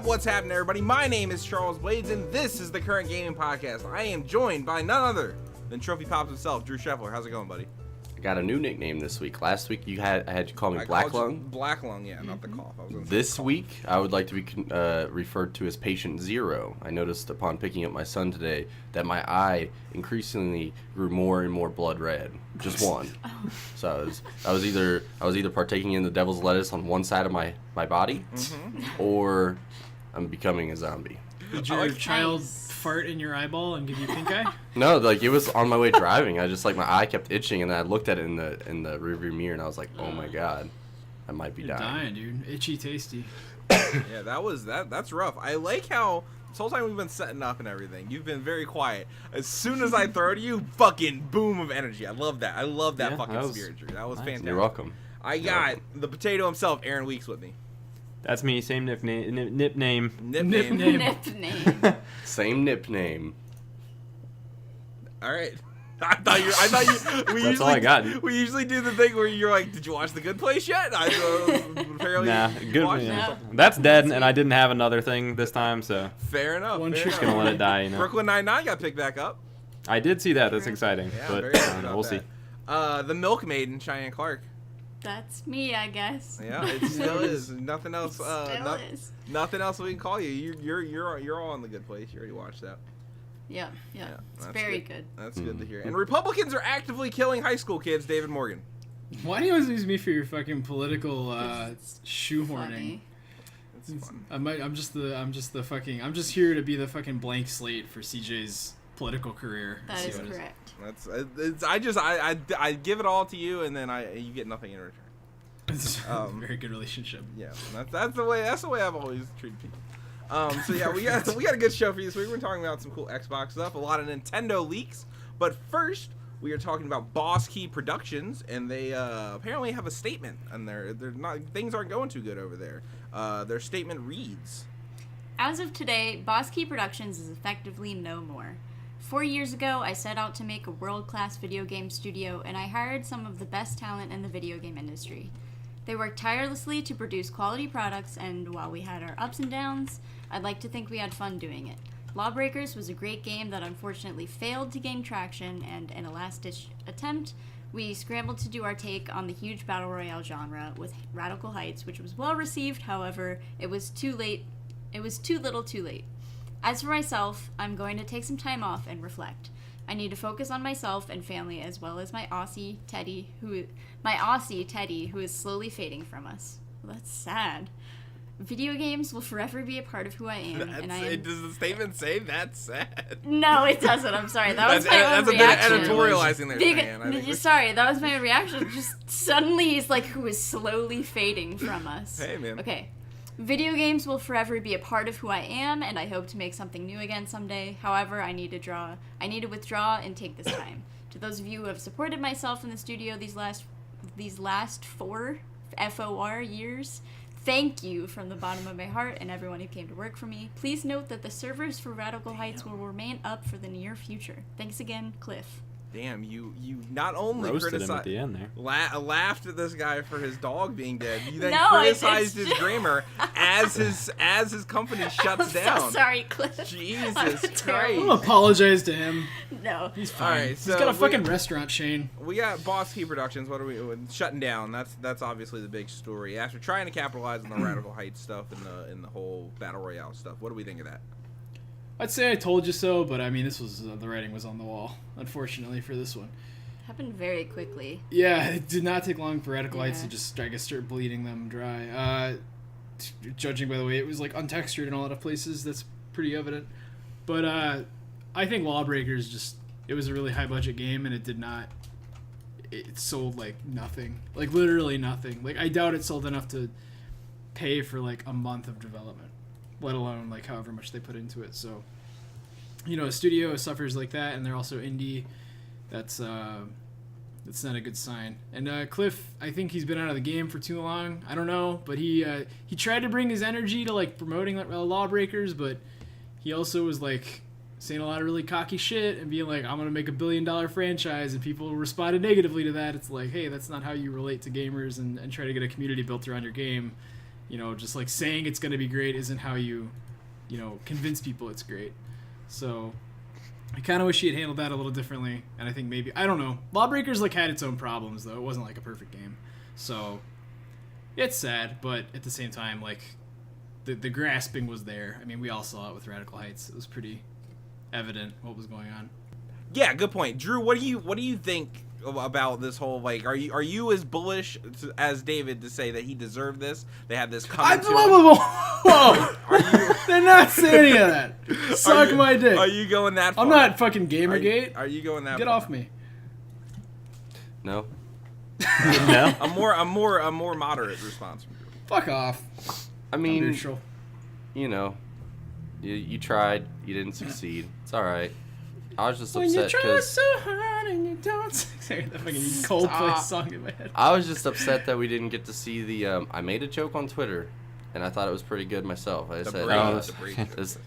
What's happening, everybody? My name is Charles Blades, and this is the Current Gaming Podcast. I am joined by none other than Trophy Pops himself, Drew Scheffler. How's it going, buddy? I got a new nickname this week. Last week I had you call me Black Lung. Black Lung, yeah, not the cough. This week I would like to be referred to as Patient Zero. I noticed upon picking up my son today that my eye increasingly grew more and more blood red. Just one. So I was either partaking in the devil's lettuce on one side of my body, or I'm becoming a zombie. Did your child fart in your eyeball and give you pink eye? No, like it was on my way driving. I just my eye kept itching, and I looked at it in the rearview mirror, and I was like, oh my god, I might be dying, dude. Itchy tasty. Yeah, that's rough. I like how this whole time we've been setting up and everything, you've been very quiet. As soon as I throw to you, fucking boom of energy. I love that. I love that fucking spirit, Drew. That was nice. fantastic. You're welcome. I got the potato himself, Aaron Weeks, with me. That's me. Same nip name. Nip name. Same nip name. All right. I thought you. That's all I got. We usually do the thing where you're like, "Did you watch The Good Place yet?" Apparently, nah, that's dead, and I didn't have another thing this time, so fair enough. Just gonna let it die, you know. Brooklyn Nine-Nine got picked back up. I did see that. That's exciting, but we'll see. The Milkmaiden, Cheyenne Clark. That's me, I guess. Yeah, it still is. Nothing else. Is. Nothing else we can call you. You're all in The Good Place. You already watched that. Yeah. It's very good. That's good to hear. And Republicans are actively killing high school kids, David Morgan. Why do you always use me for your fucking political shoehorning? It's fun. I'm just here to be the fucking blank slate for CJ's political career. That is correct. I give it all to you, and then you get nothing in return. It's a very good relationship. Yeah, that's the way I've always treated people. So yeah, we got a good show for you this week. We're talking about some cool Xbox stuff, a lot of Nintendo leaks, but first we are talking about Boss Key Productions, and they apparently have a statement, and things aren't going too good over there. Their statement reads: As of today, Boss Key Productions is effectively no more. 4 years ago, I set out to make a world-class video game studio, and I hired some of the best talent in the video game industry. They worked tirelessly to produce quality products, and while we had our ups and downs, I'd like to think we had fun doing it. Lawbreakers was a great game that unfortunately failed to gain traction, and in a last-ditch attempt, we scrambled to do our take on the huge battle royale genre with Radical Heights, which was well received. However, it was too late. It was too little too late. As for myself, I'm going to take some time off and reflect. I need to focus on myself and family, as well as my Aussie Teddy, who is slowly fading from us. Well, that's sad. Video games will forever be a part of who I am. Does the statement say that's sad? No, it doesn't. I'm sorry. That was my own reaction. That's a bit editorializing there, Cheyenne. Sorry, that was my reaction. Just suddenly he's like, who is slowly fading from us. Hey, man. Okay. Video games will forever be a part of who I am, and I hope to make something new again someday. However, I need to withdraw and take this time. To those of you who have supported myself in the studio these last 4 FOR years, thank you from the bottom of my heart, and everyone who came to work for me. Please note that the servers for Radical Heights will remain up for the near future. Thanks again, Cliff. Damn, you not only roasted him at the end there. Laughed at this guy for his dog being dead. You then No, criticized his grammar as his company shuts down. So sorry, Cliff. Jesus Christ. I'll apologize to him. No. He's fine. All right, he's got a fucking restaurant chain. We got Boss Key Productions. What are we shutting down? That's obviously the big story. After trying to capitalize on the Radical Heights stuff and the whole battle royale stuff, what do we think of that? I'd say I told you so, but I mean, this was the writing was on the wall, unfortunately, for this one. Happened very quickly. Yeah, it did not take long for Radical Heights to just, I guess, start bleeding them dry. Judging by the way it was like untextured in a lot of places, that's pretty evident. But I think Lawbreakers it was a really high budget game, and it sold like nothing, like literally nothing. Like I doubt it sold enough to pay for like a month of development, let alone like however much they put into it. So, a studio suffers like that, and they're also indie. That's not a good sign. And Cliff, I think he's been out of the game for too long. I don't know, but he tried to bring his energy to like promoting Lawbreakers, but he also was like saying a lot of really cocky shit and being like, I'm gonna make $1 billion franchise, and people responded negatively to that. It's like, hey, that's not how you relate to gamers and try to get a community built around your game. You know, just like saying it's going to be great isn't how you convince people it's great. So I kind of wish he had handled that a little differently. And I think maybe, I don't know. Lawbreakers like had its own problems though. It wasn't like a perfect game. So it's sad, but at the same time, like the grasping was there. I mean, we all saw it with Radical Heights. It was pretty evident what was going on. Yeah, good point. Drew, what do you think about this whole, like, are you as bullish as David to say that he deserved this? They had this coming to him? Whoa! Did not say any of that. Suck my dick. Are you going that far? I'm not fucking Gamergate. Are you going that Get far? off me. No. No. A more moderate response from Drew. Fuck off. I I'm mean, neutral. you know, you tried, you didn't succeed. It's all right. I was just When you upset try because so hard and you don't succeed. The fucking Coldplay song in my head. I was just upset that we didn't get to see the. I made a joke on Twitter, and I thought it was pretty good myself. I said, The brave joke.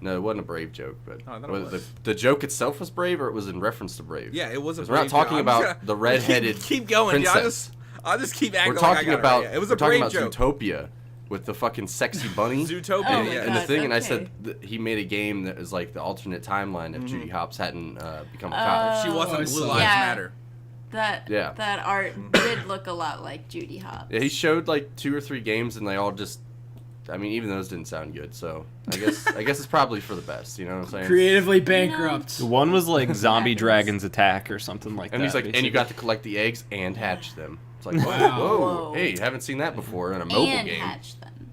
no, it wasn't a brave joke, but Oh, I thought it was. the joke itself was brave, or it was in reference to brave. Yeah, it was a 'Cause we're not brave talking joke. I'm about just gonna- the redheaded Keep going. Yeah, princess. I'll just keep acting We're like I talking got about it. Right. It was we're a talking brave about joke. Zootopia with the fucking sexy bunny. Zootopia. Oh and, my yeah. and the God, thing, and I okay. said that he made a game that is like the alternate timeline if Judy Hopps hadn't become a Oh. cop. She wasn't I Blue saw Lives that. Matter. Yeah. That art did look a lot like Judy Hopps. Yeah, he showed like 2 or 3 games, and they all just. I mean, even those didn't sound good. So I guess it's probably for the best. You know what I'm saying? Creatively bankrupt. One was like Zombie Happens. Dragons Attack or something like And that. he's like, and you basically. got to collect the eggs and hatch them. It's like, Wow. whoa, Whoa. hey, haven't seen that before in a mobile And game. hatch them.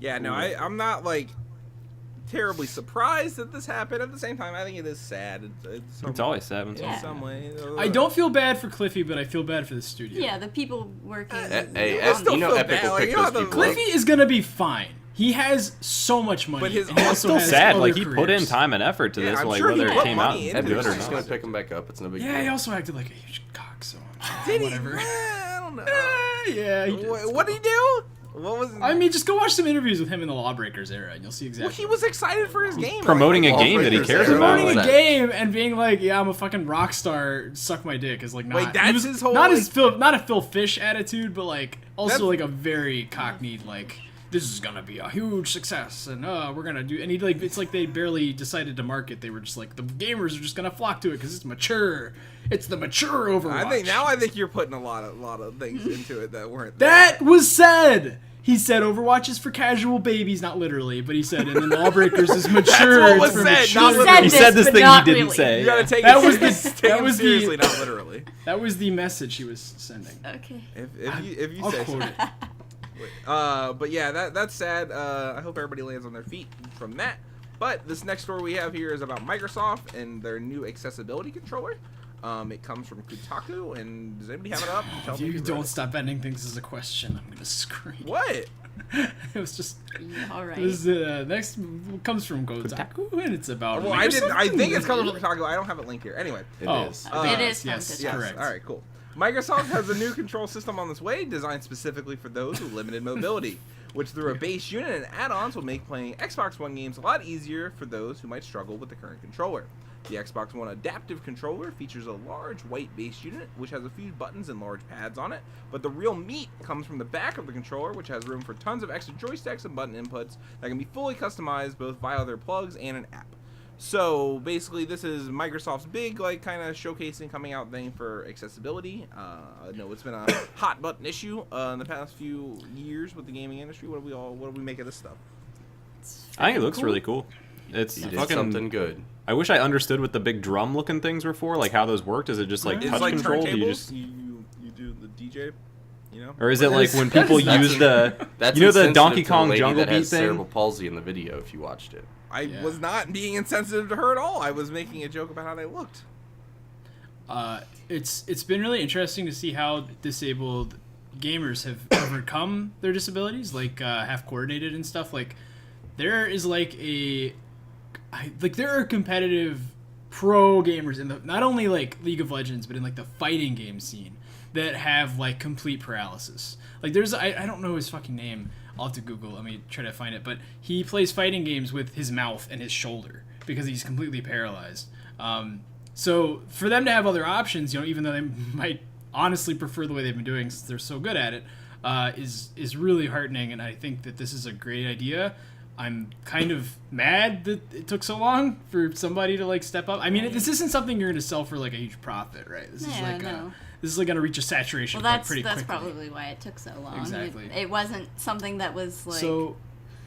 Yeah, no, I'm not like terribly surprised that this happened. At the same time, I think it is sad. It's always sad. in Yeah. some way. I don't feel bad for Cliffy, but I feel bad for the studio. Yeah, the people working. Hey, I still you know feel Epic bad, will like, pick you know, those the people up. Cliffy is gonna be fine. He has so much money. But his and he art also still has sad. other Like he put in careers. time and effort to Yeah, this, I'm like sure he whether it put came out money Yeah, into good it. or They're just gonna not. pick him back up. It's no big Yeah, he deal. also acted like a huge cock, so Did he? whatever. I don't know. Yeah, he did. What did he do? What was? I mean, just go watch some interviews with him in the Lawbreakers era, and you'll see exactly. well, he was excited for his game. Promoting a Like, game that he Lawbreakers cares era. about. promoting Like a that. game and being like, "Yeah, I'm a fucking rock star. Suck my dick." Is like not. Wait, that's he was, his whole, not like- his not a Phil Fish attitude, but like also That's- like a very cockneyed like. This is gonna be a huge success, and we're gonna do. And he like, it's like they barely decided to market. They were just like, the gamers are just gonna flock to it because it's mature. It's the mature Overwatch. I think you're putting a lot of things into it that weren't. That was said. He said Overwatch is for casual babies, not literally, but he said, and then Lawbreakers is mature. what it's was for said, mature. not literally. He said this but thing he not didn't really. say. You gotta take That it, was the- take that him was the- seriously, not literally. That was the message he was sending. Okay. If you I'll say quote so. it. But yeah, that's sad. I hope everybody lands on their feet from that. But this next story we have here is about Microsoft and their new accessibility controller. It comes from Kotaku, and does anybody have it up? Tell If me you who's don't read stop ending things as a question, I'm gonna scream. it. What? It was just. Yeah, all right. This next comes from Kotaku, and it's about. Well, Microsoft. I think it's coming from Kotaku. I don't have it linked here. Anyway. It Oh. is. It is from yes, Kotaku. Yes. correct. All right. Cool. Microsoft has a new control system on its way, designed specifically for those with limited mobility, which through a base unit and add-ons will make playing Xbox One games a lot easier for those who might struggle with the current controller. The Xbox One adaptive controller features a large white base unit, which has a few buttons and large pads on it, but the real meat comes from the back of the controller, which has room for tons of extra joysticks and button inputs that can be fully customized both via their plugs and an app. So basically, this is Microsoft's big, like, kind of showcasing coming out thing for accessibility. I know it's been a hot button issue in the past few years with the gaming industry. What do we make of this stuff? I think it looks really cool. It's You did fucking something good. I wish I understood what the big drum looking things were for, like how those worked. Is it just like It's touch like control? Do turntables. you just, You do the DJ, you know? or is it like when people That's- use the That's you know the insensitive Donkey to Kong lady Jungle that Beat has thing? cerebral palsy in the video if you watched it. I Yeah. was not being insensitive to her at all. I was making a joke about how they looked. It's been really interesting to see how disabled gamers have overcome their disabilities, like half coordinated and stuff. Like there is there are competitive pro gamers in the not only like League of Legends but in like the fighting game scene that have like complete paralysis. Like there's I don't know his fucking name. I'll have to Google. Let me try to find it. But he plays fighting games with his mouth and his shoulder because he's completely paralyzed. So for them to have other options, you know, even though they might honestly prefer the way they've been doing since they're so good at it, is really heartening, and I think that this is a great idea. I'm kind of mad that it took so long for somebody to like step up. I mean, this isn't something you're going to sell for like a huge profit, right? This is like this is like going to reach a saturation point pretty quickly. That's probably why it took so long. Exactly. It wasn't something that was like. So,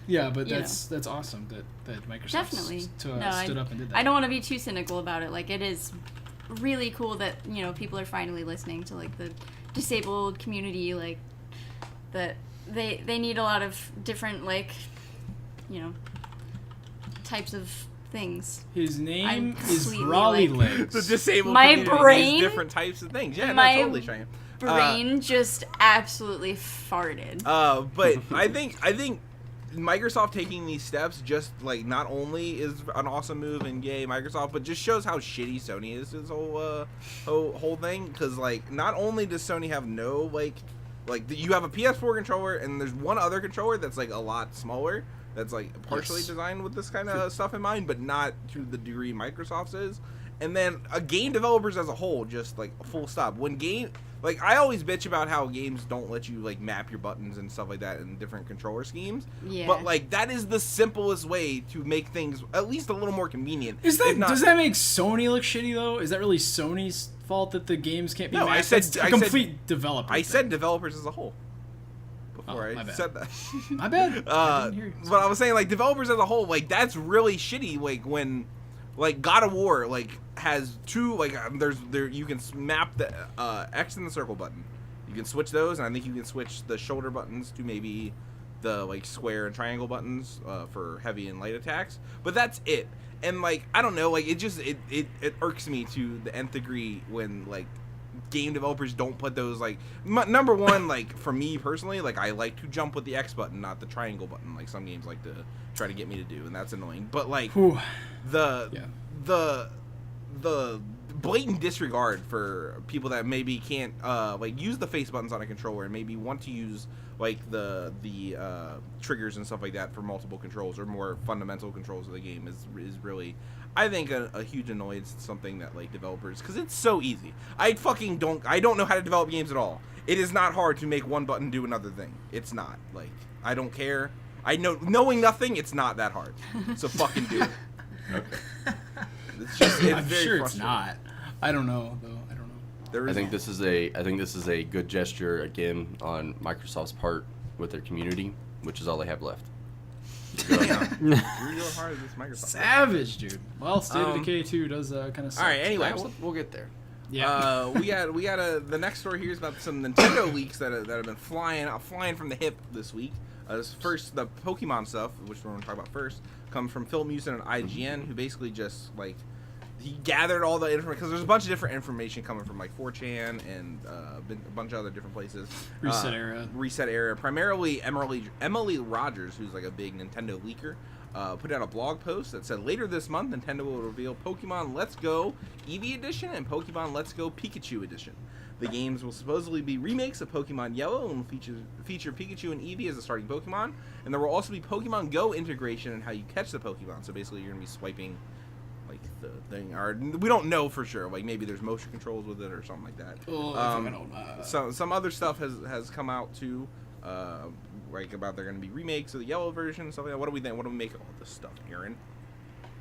yeah, but that's awesome that Microsoft definitely stood up and did that. I don't want to be too cynical about it. Like, it is really cool that people are finally listening to like the disabled community. Like, that they need a lot of different like. Types of things. His name is Brawly Legs. The disabled my community brain, needs different types of things. Yeah, my totally, Cheyenne. Brain just absolutely farted. But I think Microsoft taking these steps just like not only is an awesome move and yay Microsoft, but just shows how shitty Sony is this whole thing. Because like not only does Sony have no like you have a PS4 controller and there's one other controller that's like a lot smaller. That's like partially designed with this kind of stuff in mind, but not to the degree Microsoft's is. And then game developers as a whole, just like full stop. Like I always bitch about how games don't let you like map your buttons and stuff like that in different controller schemes. Yeah. But like that is the simplest way to make things at least a little more convenient. Does that make Sony look shitty though? Is that really Sony's fault that the games can't be mapped? I said developer. I said developers as a whole. Before I said that. My bad. But I was saying like developers as a whole, like that's really shitty. Like when, like God of War, like has two like you can map the X and the circle button. You can switch those, and I think you can switch the shoulder buttons to maybe the like square and triangle buttons for heavy and light attacks. But that's it. And like I don't know, like it irks me to the nth degree when like. Game developers don't put those like number one, like for me personally, like I like to jump with the X button, not the triangle button, like some games like to try to get me to do, and that's annoying. But like the blatant disregard for people that maybe can't like use the face buttons on a controller and maybe want to use like the triggers and stuff like that for multiple controls or more fundamental controls of the game is really I think a huge annoyance. Something that like developers, because it's so easy. I don't know how to develop games at all. It is not hard to make one button do another thing. It's not like I don't care. I know knowing nothing, it's not that hard. So fucking do it. Okay. I'm sure it's not. I don't know though. I don't know. I think this is a good gesture again on Microsoft's part with their community, which is all they have left. Real hard as this Microsoft. Savage, dude. Well, State of Decay 2 does kind of suck. All right, anyway, we'll get there. Yeah. we got the next story here is about some Nintendo leaks that have been flying from the hip this week. First, the Pokemon stuff, which we're going to talk about first, comes from Phil Mewson and IGN, who basically just like he gathered all the information because there's a bunch of different information coming from like 4chan and a bunch of other different places. Reset Era. Primarily Emily Rogers, who's like a big Nintendo leaker, put out a blog post that said later this month Nintendo will reveal Pokemon Let's Go Eevee Edition and Pokemon Let's Go Pikachu Edition. The games will supposedly be remakes of Pokemon Yellow and will feature Pikachu and Eevee as the starting Pokemon, and there will also be Pokemon Go integration in how you catch the Pokemon. So basically, you're gonna be swiping like the thing, or we don't know for sure. Like maybe there's motion controls with it or something like that. Some other stuff has come out too, like about they're gonna be remakes of the Yellow version and stuff like that. What do we think? What do we make of all this stuff, Aaron?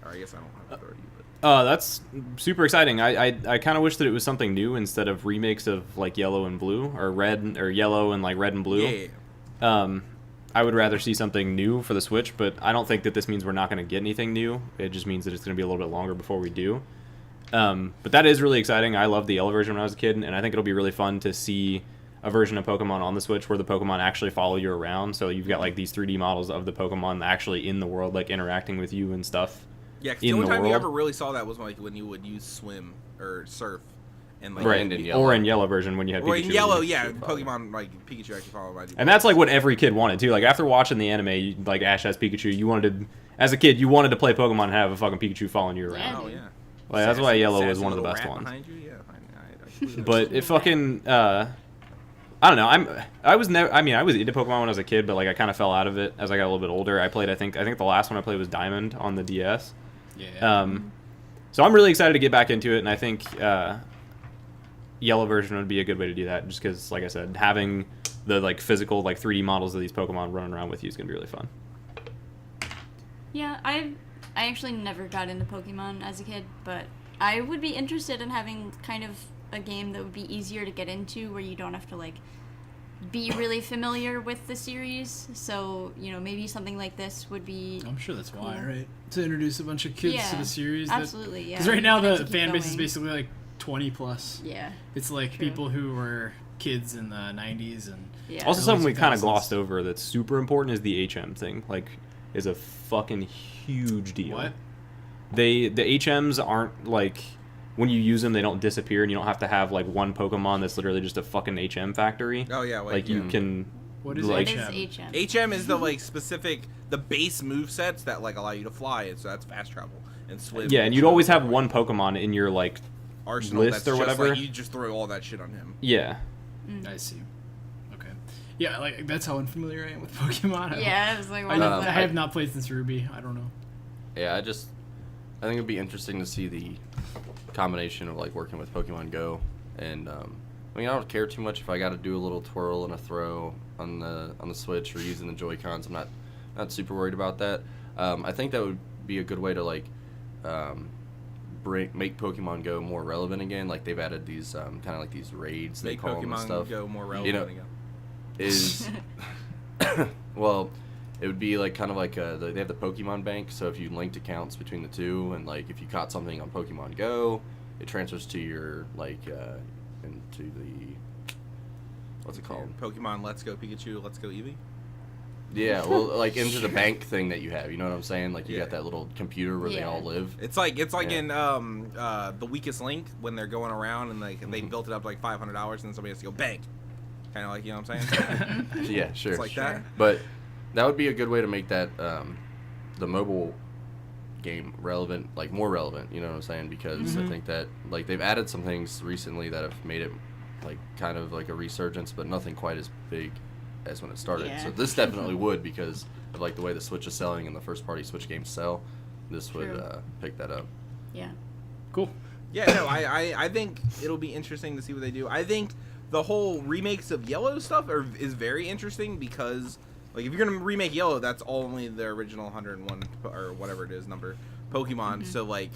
Or I guess I don't have authority. That's super exciting. I kind of wish that it was something new instead of remakes of like Yellow and Blue or Red or Yellow and like Red and Blue. Yeah. I would rather see something new for the Switch, but I don't think that this means we're not going to get anything new. It just means that it's going to be a little bit longer before we do. But that is really exciting. I loved the Yellow version when I was a kid, and I think it'll be really fun to see a version of Pokemon on the Switch where the Pokemon actually follow you around. So you've got like these 3D models of the Pokemon actually in the world, like interacting with you and stuff. Yeah, because the only time you ever really saw that was like when you would use Swim or Surf. And like right, or in Yellow version when you had Pikachu. Or in Yellow, yeah, Pokemon, like, Pikachu actually followed by you. And that's, like, what every kid wanted, too. Like, after watching the anime, like, Ash has Pikachu, you wanted to, as a kid, you wanted to play Pokemon and have a fucking Pikachu following you around. Oh, yeah. Like, that's why Yellow was one of the best ones. Behind you? Yeah, but it fucking, I don't know, I was into Pokemon when I was a kid, but, like, I kind of fell out of it as I got a little bit older. I think the last one I played was Diamond on the DS. Yeah. So I'm really excited to get back into it, and I think, Yellow version would be a good way to do that, just because, like I said, having the like physical like 3D models of these Pokemon running around with you is gonna be really fun. Yeah, I actually never got into Pokemon as a kid, but I would be interested in having kind of a game that would be easier to get into, where you don't have to like be really familiar with the series. So, you know, maybe something like this would be... I'm sure that's why, cool. right? To introduce a bunch of kids to the series. Absolutely, yeah. Because right now You want the it to fan keep base is going. basically like 20 plus. Yeah. It's like True. people who were kids in the 90s and... Yeah. Also, Early something we kind of 2000s. glossed over that's super important is the HM thing. Like, is a fucking huge deal. What? The HMs aren't like, when you use them, they don't disappear, and you don't have to have like one Pokemon that's literally just a fucking HM factory. Oh yeah, wait, Like you can. What is like, What HM? is HM? HM is the like specific the base move sets that like allow you to fly, so that's fast travel and swim. Yeah, and you'd always have one Pokemon in your like arsenal list that's or just, whatever. Like, you just throw all that shit on him. yeah. I see. Okay. Yeah, like that's how unfamiliar I am with Pokemon. Yeah, I was like, what I, is I that? have not played since Ruby. I don't know. Yeah, I think it'd be interesting to see the combination of like working with Pokemon Go, and I mean I don't care too much if I got to do a little twirl and a throw on the Switch or using the Joy-Cons. I'm not super worried about that. I think that would be a good way to like make Pokemon Go more relevant again. Like they've added these kind of like these raids they Make call them and Pokemon stuff. Go more relevant You know, again. is well, it would be like kind of like they have the Pokemon Bank. So if you linked accounts between the two, and like if you caught something on Pokemon Go, it transfers to your like into the what's it called? Pokemon Let's Go Pikachu, Let's Go Eevee. Yeah, well, like into the bank thing that you have. You know what I'm saying? Like you Yeah. got that little computer where they Yeah. all live. It's like Yeah. in The Weakest Link when they're going around and like they built it up to like $500 and then somebody has to go bank. Kind of like, you know what I'm saying? Yeah, sure. It's like that. But that would be a good way to make that the mobile game relevant, like more relevant. You know what I'm saying? Because I think that like they've added some things recently that have made it like kind of like a resurgence, but nothing quite as big as when it started. Yeah. So this definitely would, because of like the way the Switch is selling and the first party Switch games sell. This would True. pick that up. Yeah. Cool. Yeah, no, I think it'll be interesting to see what they do. I think the whole remakes of Yellow stuff is very interesting because, like, if you're gonna remake Yellow, that's only the original 101 or whatever it is number Pokemon. So like,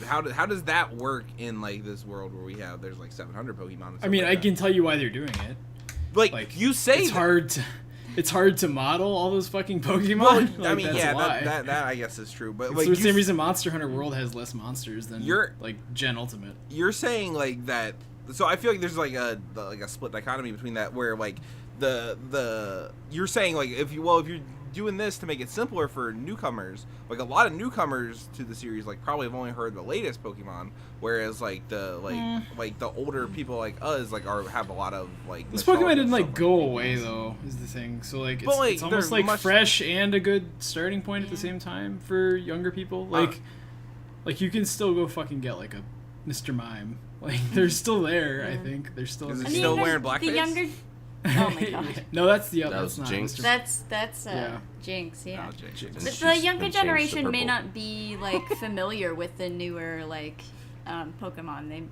how does that work in like this world where there's like 700 Pokemon? And I stuff mean, like I that? can tell you why they're doing it. like you say it's hard to model all those fucking Pokemon. Well, Like, I mean, that's yeah, why. that I guess is true, but It's like the same reason Monster Hunter World has less monsters than You're- like Gen Ultimate. you're saying like that. So I feel like there's like a split dichotomy between that, where like the you're saying like if you're doing this to make it simpler for newcomers, like a lot of newcomers to the series like probably have only heard the latest Pokemon, whereas like the older people like us like have a lot of like This nostalgia Pokemon didn't and like stuff go away though, is the thing. So like But, like, it's almost they're like much- fresh and a good starting point at the same time for younger people. Like you can still go fucking get like a Mr. Mime. Like they're still there. I think they're still. Is in it the still game. wearing The blackface? younger. Oh my god. No, that's the other. That That's was not Jinx. Mr. That's Yeah. Jinx, yeah. Oh, Jinx. And The she's younger been changed to generation may purple. not be like familiar with the newer like Pokemon.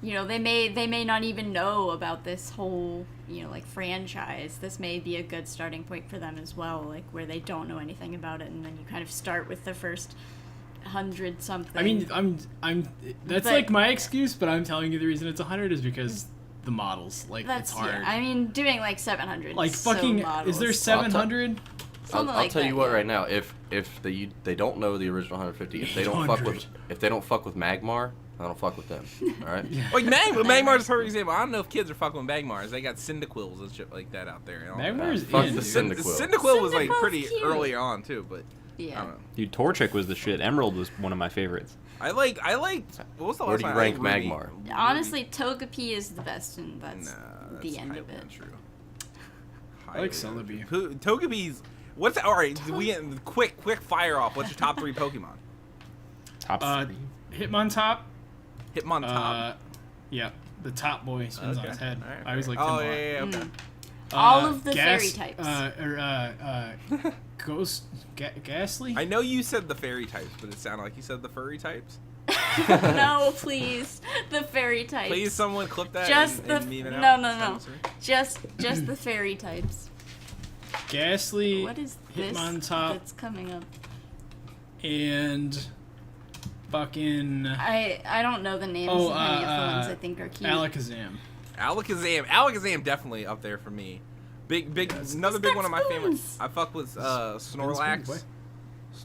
They may not even know about this whole like franchise. This may be a good starting point for them as well, like where they don't know anything about it, and then you kind of start with the first 100 something. I mean, I'm. That's But- like my excuse, but I'm telling you the reason it's 100 is because the models. Like that's it's hard. yeah. I mean, doing like 700. Like so fucking. models. Is there 700? Something I'll like tell you that, what yeah. right now. If they don't know the original 150, if they don't fuck with 800. Magmar, I don't fuck with them. All right. Like Magmar's a perfect example. I don't know if kids are fucking with Magmars. They got Cyndaquils and shit like that out there. And all that. Magmar's Fuck in. the Cyndaquil. Cyndaquil was like Cyndaquil's pretty cute. early on too, but I Yeah. don't know. Dude, Torchic was the shit. Emerald was one of my favorites. I liked. What was the Where last do you time? rank I liked Magmar? Ruby. Honestly, Togepi is the best, and that's Nah, the that's end of highly it. untrue. I like Celebi. Togepi's. What's all right? We get quick fire off. What's your top 3 Pokemon? Top three. Hitmontop. Hitmontop. Yeah, the top boy spins on his head. Alright, I always fair. like Oh him a lot. yeah, okay. All of the fairy types. Ghastly? I know you said the fairy types, but it sounded like you said the furry types. No, please. The fairy types. Please, someone clip that. Just and meme it no, out. no, no. Send it Just the fairy types. Ghastly, What is this Hitmontop, that's coming up? and fucking I don't know the names of any of the ones I think are cute. Alakazam. Alakazam definitely up there for me. Big, another big one of my favorites. I fuck with Snorlax.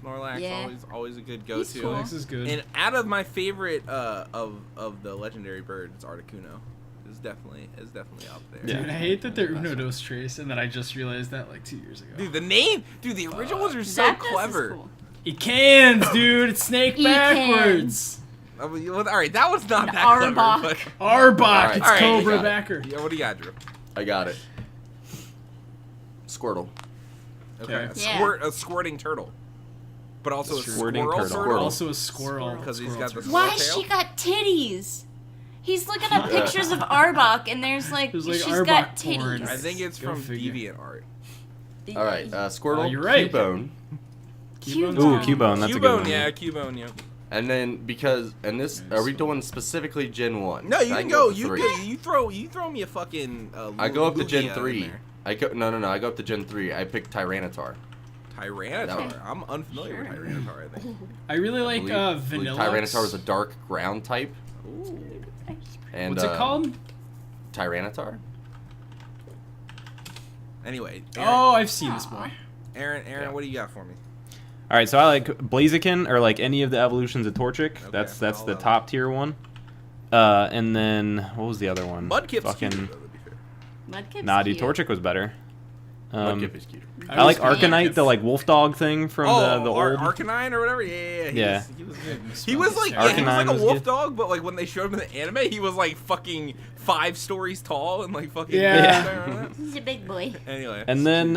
Snorlax, Yeah. always a good He's go-to. cool. Snorlax is good. And out of my favorite of the legendary bird, it's Articuno. Is definitely up there. Yeah. Dude, I hate that they're Uno Dos Trace, and that I just realized that like 2 years ago. Dude, the original ones are so Zapdos is clever. cool. Ecans, dude, it's snake Ecans. backwards. I mean, all right, that was not An that Arbok. clever. Arbok, Alright, it's alright, Cobra I got it. backer. But, yeah, what do you got, Drew? I got it. Squirtle. Okay, Okay. Yeah. a squirting turtle, but also a Squirting squirrel turtle. turtle. Also a squirrel. Because he's got the turtle. Why tail? she got titties? He's looking at pictures of Arbok, and there's like, There's, like, she's Arbok got porn. titties. I think it's Go from figure. DeviantArt. All right, Squirtle, you're right. Cubone, Cubone's Ooh, good. Cubone, that's a good Cubone, one. yeah, Cubone, yeah. and then this are we doing specifically Gen 1? No, you I can go. up to You 3. you throw me a fucking. I go up to Lugia Gen in 3. there. I go up to Gen 3. I picked Tyranitar. Tyranitar. I'm unfamiliar with Tyranitar. I think. I really like believe Vanilla. Tyranitar was a dark ground type. Ooh. And What's it called? Tyranitar. Anyway. Oh, I've seen this boy. Aaron, Yeah. what do you got for me? All right, so I like Blaziken or like any of the evolutions of Torchic. Okay, That's I'll the allow top tier one. And then what was the other one? Mudkip's Fucking cute, though, to be fair. Mudkip's nah, dude, cute. Torchic was better. Mudkip is cuter. I like was- Arcanite, the like wolf dog thing from the old. Arcanine or whatever. Yeah. He was good. He was like Arcanine a was wolf good. dog, but like when they showed him in the anime, he was like fucking 5 stories tall and like fucking. Yeah. He's a big boy. Anyway. And then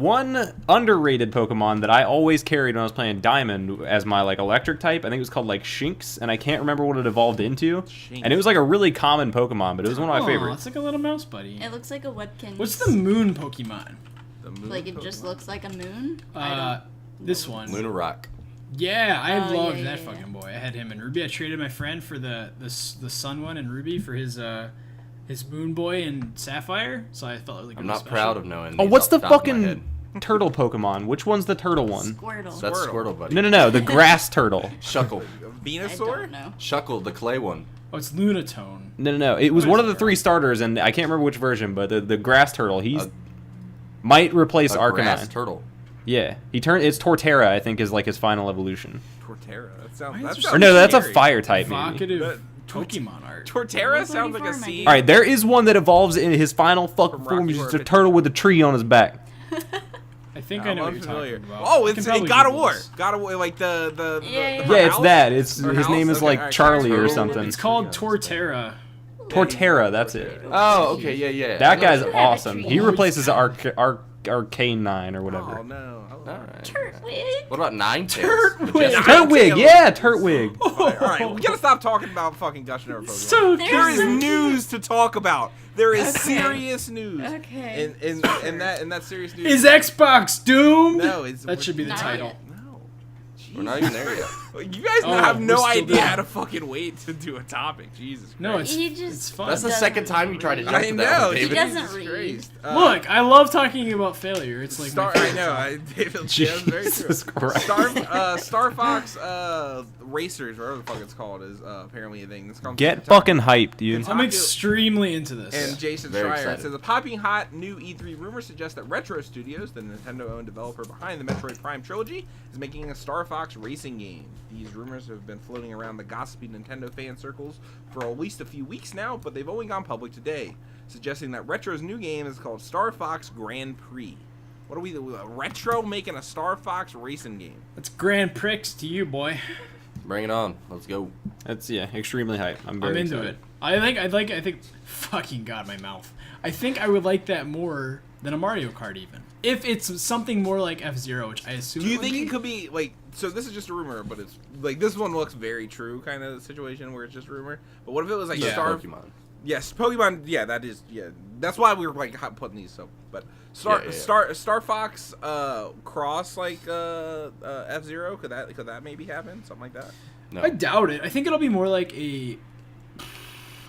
one underrated Pokemon that I always carried when I was playing Diamond as my like electric type, I think it was called like Shinx, and I can't remember what it evolved into. Shinx. And it was like a really common Pokemon, but it was one of my Aw, favorites. It's like a little mouse buddy. It looks like a Webkin. What's the moon Pokemon? The moon Like it just Pokemon? looks like a moon? This one. Lunarock. Yeah, I Oh, loved yeah, that yeah, fucking boy. I had him in Ruby. I traded my friend for the sun one in Ruby for his moon boy in Sapphire. So I felt like I'm not proud of knowing. Oh, these what's off the top of my fucking head. turtle Pokemon? Which one's the turtle one? Squirtle. That's Squirtle. Squirtle, buddy. No, the grass turtle. Shuckle. I Venusaur? don't know. Shuckle, the clay one. Oh, it's Lunatone. No. It was What one is of the it? 3 starters, and I can't remember which version, but the grass turtle. He's might replace A grass Arcanine. turtle. Yeah, it's Torterra. I think is like his final evolution. Torterra. That Why sounds. is That there sounds Or no, that's a scary. fire type. Maybe. Evocative That- Pokemon art. Torterra sounds like a 144, my sea. dude. All right, there is one that evolves in his final fucking From form. Rocky He's just Horror a turtle with a tree on his back. I think I I'm know what you're unfamiliar. talking about. Oh, I it's can in probably God of Google War. this. God of War, like the Yeah. her Yeah, it's house? that. It's Her his house? name is Okay, like alright, Charlie or Turtle. something. It's called Torterra. Torterra. That's it. Oh, okay, yeah. That guy's Have a awesome. tree. He replaces Arcane 9 or whatever. Oh no. Alright. Turtwig. What about Ninetales? Turtwig. Turtwig, yeah, Turtwig. All right, we gotta stop talking about fucking gushing over Pokemon. So There is There's some- news to talk about. There is Okay. serious news. Okay. And that serious news. is Xbox doomed? No, it's That should be the Not title. yet. No. We're not even there yet. You guys Oh, have no we're still idea there. how to fucking wait to do a topic. Jesus Christ. No, it's He just- it's fun. That's the Doesn't second time you tried to jump I to know. that one, He David. doesn't Jesus read. Christ. Look, I love talking about failure. It's like Star. my I favorite know. topic. David. Yeah, that's very true. Jesus Christ. Star Fox Racers, whatever the fuck it's called, is apparently a thing. It's called Get fucking hyped, dude. I'm extremely into this. And Jason Very Schreier excited. says a popping hot new E3 rumor suggests that Retro Studios, the Nintendo-owned developer behind the Metroid Prime trilogy, is making a Star Fox racing game. These rumors have been floating around the gossipy Nintendo fan circles for at least a few weeks now, but they've only gone public today, suggesting that Retro's new game is called Star Fox Grand Prix. What are we, Retro making a Star Fox racing game? That's Grand Prix to you, boy. Bring it on. Let's go. That's extremely hype. I'm very I'm into excited. it. I think. Fucking God, my mouth. I think I would like that more than a Mario Kart, even. If it's something more like F-Zero, which I assume. Do you would think be. it could be like? So this is just a rumor, but it's like this one looks very true, kind of situation where it's just rumor. But what if it was like Yeah. Star? Pokemon. Yes, Pokemon. Yeah, that is. Yeah, that's why we were like putting these. So, but Star Fox cross like F-Zero. Could that maybe happen? Something like that. No. I doubt it. I think it'll be more like a.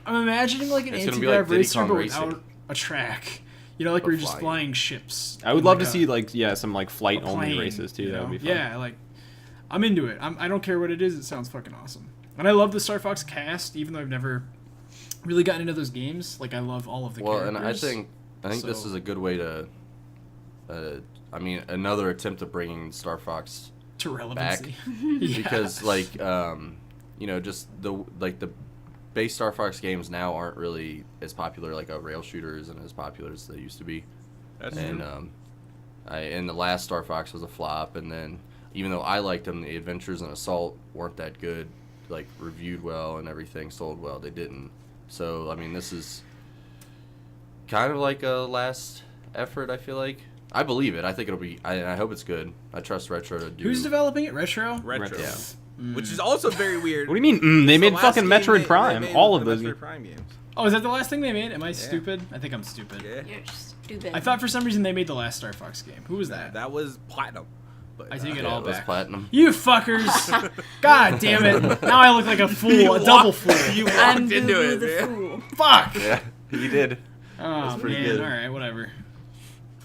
I'm imagining like an It's gonna be anti-grav like Diddy racer, Kong but Racing. without a track. You know, like But we're just flying. flying ships. I would in, love like, to see like some like flight a only plane, races too. you That know? would be fun. Yeah, like I'm into it. I don't care what it is. It sounds fucking awesome. And I love the Star Fox cast, even though I've never really gotten into those games. Like I love all of the characters. And I think this is a good way to. I mean, another attempt at bringing Star Fox to relevancy. Yeah. because like just the base Star Fox games now aren't really as popular, like a rail shooter isn't as popular as they used to be. That's And true. and the last Star Fox was a flop, and then even though I liked them, the Adventures and Assault weren't that good, like reviewed well and everything, sold well. They didn't. So I mean, this is kind of like a last effort. I feel like I believe it. I think it'll be. I hope it's good. I trust Retro to do. Who's developing it? Retro. Retro. Yeah. Which is also very weird. What do you mean? They It's the made last fucking game Metroid they Prime. made All with of the those. Metroid Prime games. Oh, is that the last thing they made? Am I stupid? I think I'm stupid. Yeah. You're stupid. I thought for some reason they made the last Star Fox game. Who was that? That was Platinum. But, I take it Yeah, all it was back. Platinum. You fuckers! God damn it! Now I look like a fool, a double fool. You I'm walked into Boo it, Boo the man. fool. Fuck! Yeah, you did. Oh pretty man! good. All right, whatever.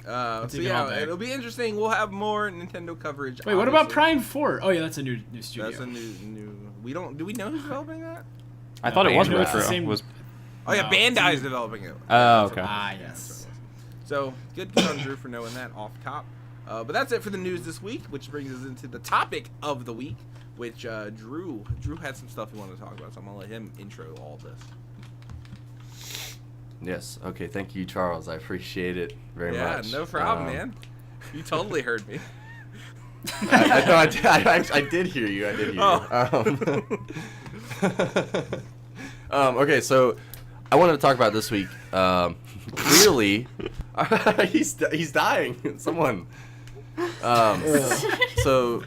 So take it all yeah, back. it'll be interesting. We'll have more Nintendo coverage. Wait, what about obviously. Prime 4? Oh yeah, that's a new studio. That's a new. We don't. Do we know who's developing that? I thought it was No, it's the Retro. same- Was Oh yeah, No, Bandai's developing it. Oh, okay. Ah yes. So good on Drew for knowing that off top. But that's it for the news this week, which brings us into the topic of the week, which Drew had some stuff he wanted to talk about, so I'm gonna let him intro all this. Yes. Okay. Thank you, Charles. I appreciate it very much. Yeah, no problem, man. You totally heard me. I did hear you. I did hear you. Okay, so I wanted to talk about this week. Clearly, he's dying. Someone. So,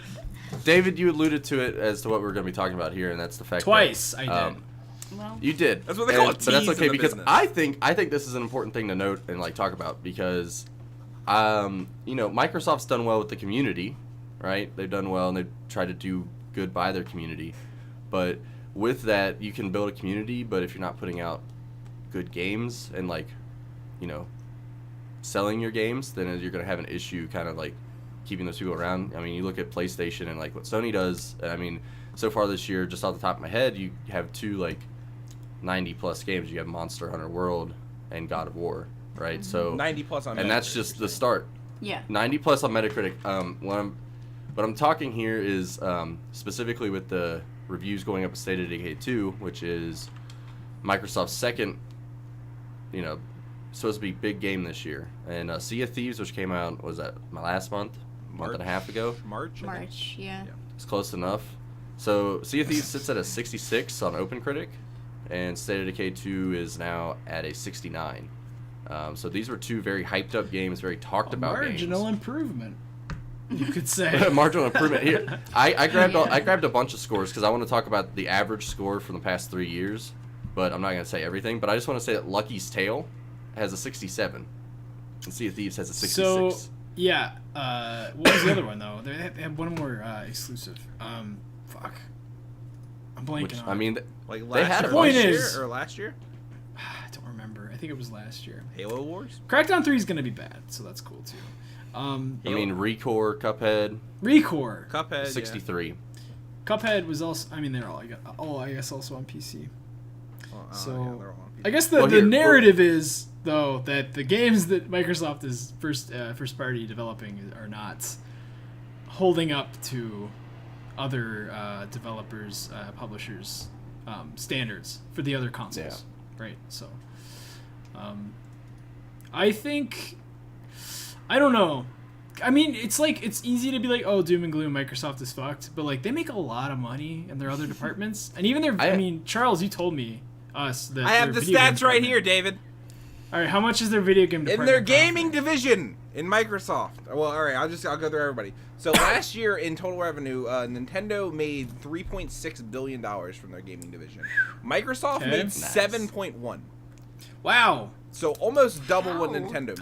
David, you alluded to it as to what we're going to be talking about here, and that's the fact Twice that, I did. Well, You did. That's what they call a But that's tease okay in the because business. I think this is an important thing to note and like talk about because, Microsoft's done well with the community, right? They've done well and they've tried to do good by their community, but with that you can build a community, but if you're not putting out good games and selling your games, then you're gonna have an issue, kind of like keeping those people around. I mean, you look at PlayStation and like what Sony does. I mean, so far this year, just off the top of my head, you have two 90+ games. You have Monster Hunter World and God of War, right? So 90 plus on. and that's Metacritic, just the you're saying. start. yeah. 90+ on Metacritic. What I'm talking here is specifically with the reviews going up at State of Decay 2, which is Microsoft's second, supposed to be big game this year. And Sea of Thieves, which came out, was that my last month and a half ago? March. I think. March, yeah. It's close enough. So Sea of Thieves sits at a 66 on OpenCritic, and State of Decay 2 is now at a 69. So these were two very hyped up games, very talked about Marginal games. improvement, you could say. Marginal improvement. Here, I grabbed a bunch of scores because I want to talk about the average score from the past 3 years, but I'm not going to say everything. But I just want to say that Lucky's Tale has a 67, and Sea of Thieves has a 66. So yeah, what was the other one though? They had one more exclusive. Fuck, I'm blanking Which, on. I mean, Like They last had year, a point last is- year or last year. I don't remember. I think it was last year. Halo Wars. Crackdown 3 is gonna be bad, so that's cool too. I mean, Recore, Cuphead, Recore, Cuphead. 63. Cuphead was also. I mean, they're all I guess also on PC. Yeah. So, yeah, they're all on I guess Well, the here, narrative is though that the games that Microsoft is first party developing are not holding up to other developers, publishers standards for the other consoles, right? So, I think, I don't know. I mean, it's easy to be like, oh, doom and gloom, Microsoft is fucked, but like they make a lot of money in their other departments, and even their. I mean, Charles, you told me that I have the their video game stats right department- here, David. All right, how much is their video game In department? their gaming profit? division in Microsoft. Well, all right, I'll go through everybody. So last year in total revenue, Nintendo made $3.6 billion from their gaming division. Microsoft Okay. made Nice. 7.1. Wow. So almost double what Wow. Nintendo made.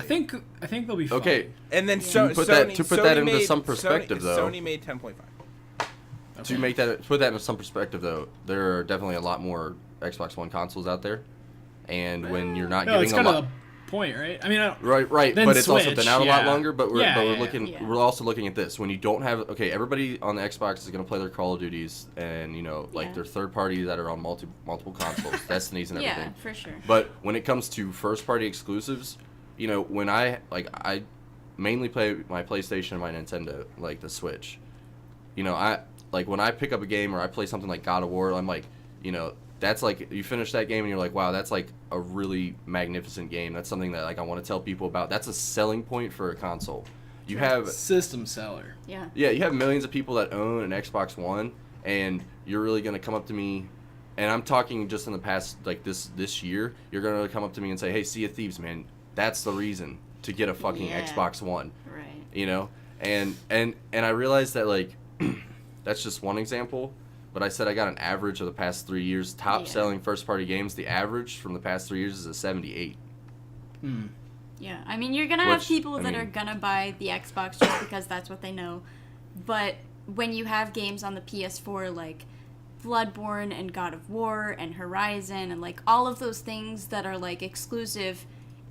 I think they'll be fine. Okay, And then Yeah. To put that Sony into made, some perspective, though. Sony made 10.5. to make that put that into some perspective, though, there are definitely a lot more Xbox One consoles out there, and when you're not No, giving it's a kind of lot. the point, right? I mean, I don't, Right, Then but it's also Switch, been out a lot yeah. longer. But we're Yeah. we're also looking at this. When you don't have everybody on the Xbox is going to play their Call of Duties and Yeah. their third party that are on multiple consoles, Destinies and everything. Yeah, for sure. But when it comes to first party exclusives, when I mainly play my PlayStation and my Nintendo, like the Switch. When I pick up a game or I play something like God of War, I'm like, that's like you finish that game and you're like, wow, that's like a really magnificent game. That's something that I want to tell people about. That's a selling point for a console. You have system seller. Yeah. you have millions of people that own an Xbox One, and you're really gonna come up to me, and I'm talking just in the past this year, you're gonna come up to me and say, hey, Sea of Thieves, man, that's the reason to get a fucking Yeah. Xbox One. Right. And I realized that that's just one example. But I said I got an average of the past 3 years. Top selling first party games, the average from the past 3 years is a 78. Yeah, I mean, you're gonna have people that are gonna buy the Xbox just because that's what they know. But when you have games on the PS4 like Bloodborne and God of War and Horizon and all of those things that are exclusive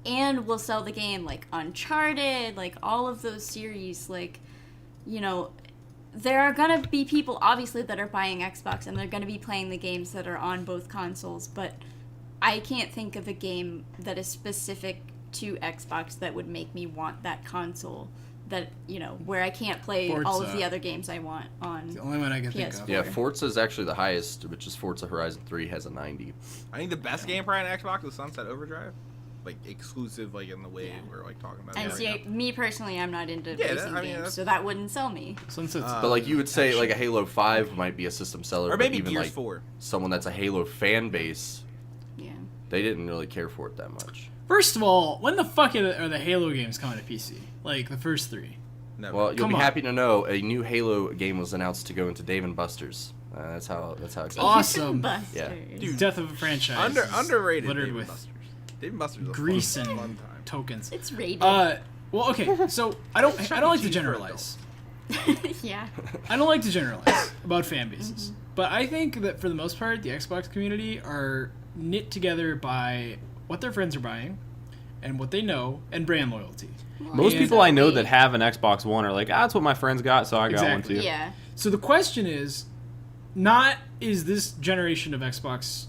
and will sell the game, like Uncharted, all of those series, there are gonna be people obviously that are buying Xbox and they're gonna be playing the games that are on both consoles, but I can't think of a game that is specific to Xbox that would make me want that console, that where I can't play all of Forza. the other games I want on The only one I can think PS4. of. Yeah, Forza is actually the highest, which is Forza Horizon 3 has a 90. I think the best game probably on Xbox is Sunset Overdrive. Exclusive, in the way we're talking about. And it see, right now. me personally, I'm not into Yeah, racing I mean, games, that's- so that wouldn't sell me. Sunset's But you would say a Halo 5 might be a system seller, Or but maybe even Gears 4. someone that's a Halo fan base, Yeah. they didn't really care for it that much. First of all, when the fuck are the Halo games coming to PC? The first 3. Never. Well, you'll Come be on. happy to know a new Halo game was announced to go into Dave & Buster's. That's how exciting. Awesome. Busters. Yeah. Dude, Death of a franchise. is underrated. littered Dave & with Buster's. Dave & Buster's is a grease fun and time. tokens. It's rated. Well, okay, so I don't like to Cheese for generalize. Yeah. I don't like to generalize about fan bases, but I think that for the most part, the Xbox community are knit together by what their friends are buying, and what they know, and brand loyalty. Most Yeah. people I know that have an Xbox One are like, that's what my friends got, so I got Exactly. one too. Yeah. So the question is, not is this generation of Xbox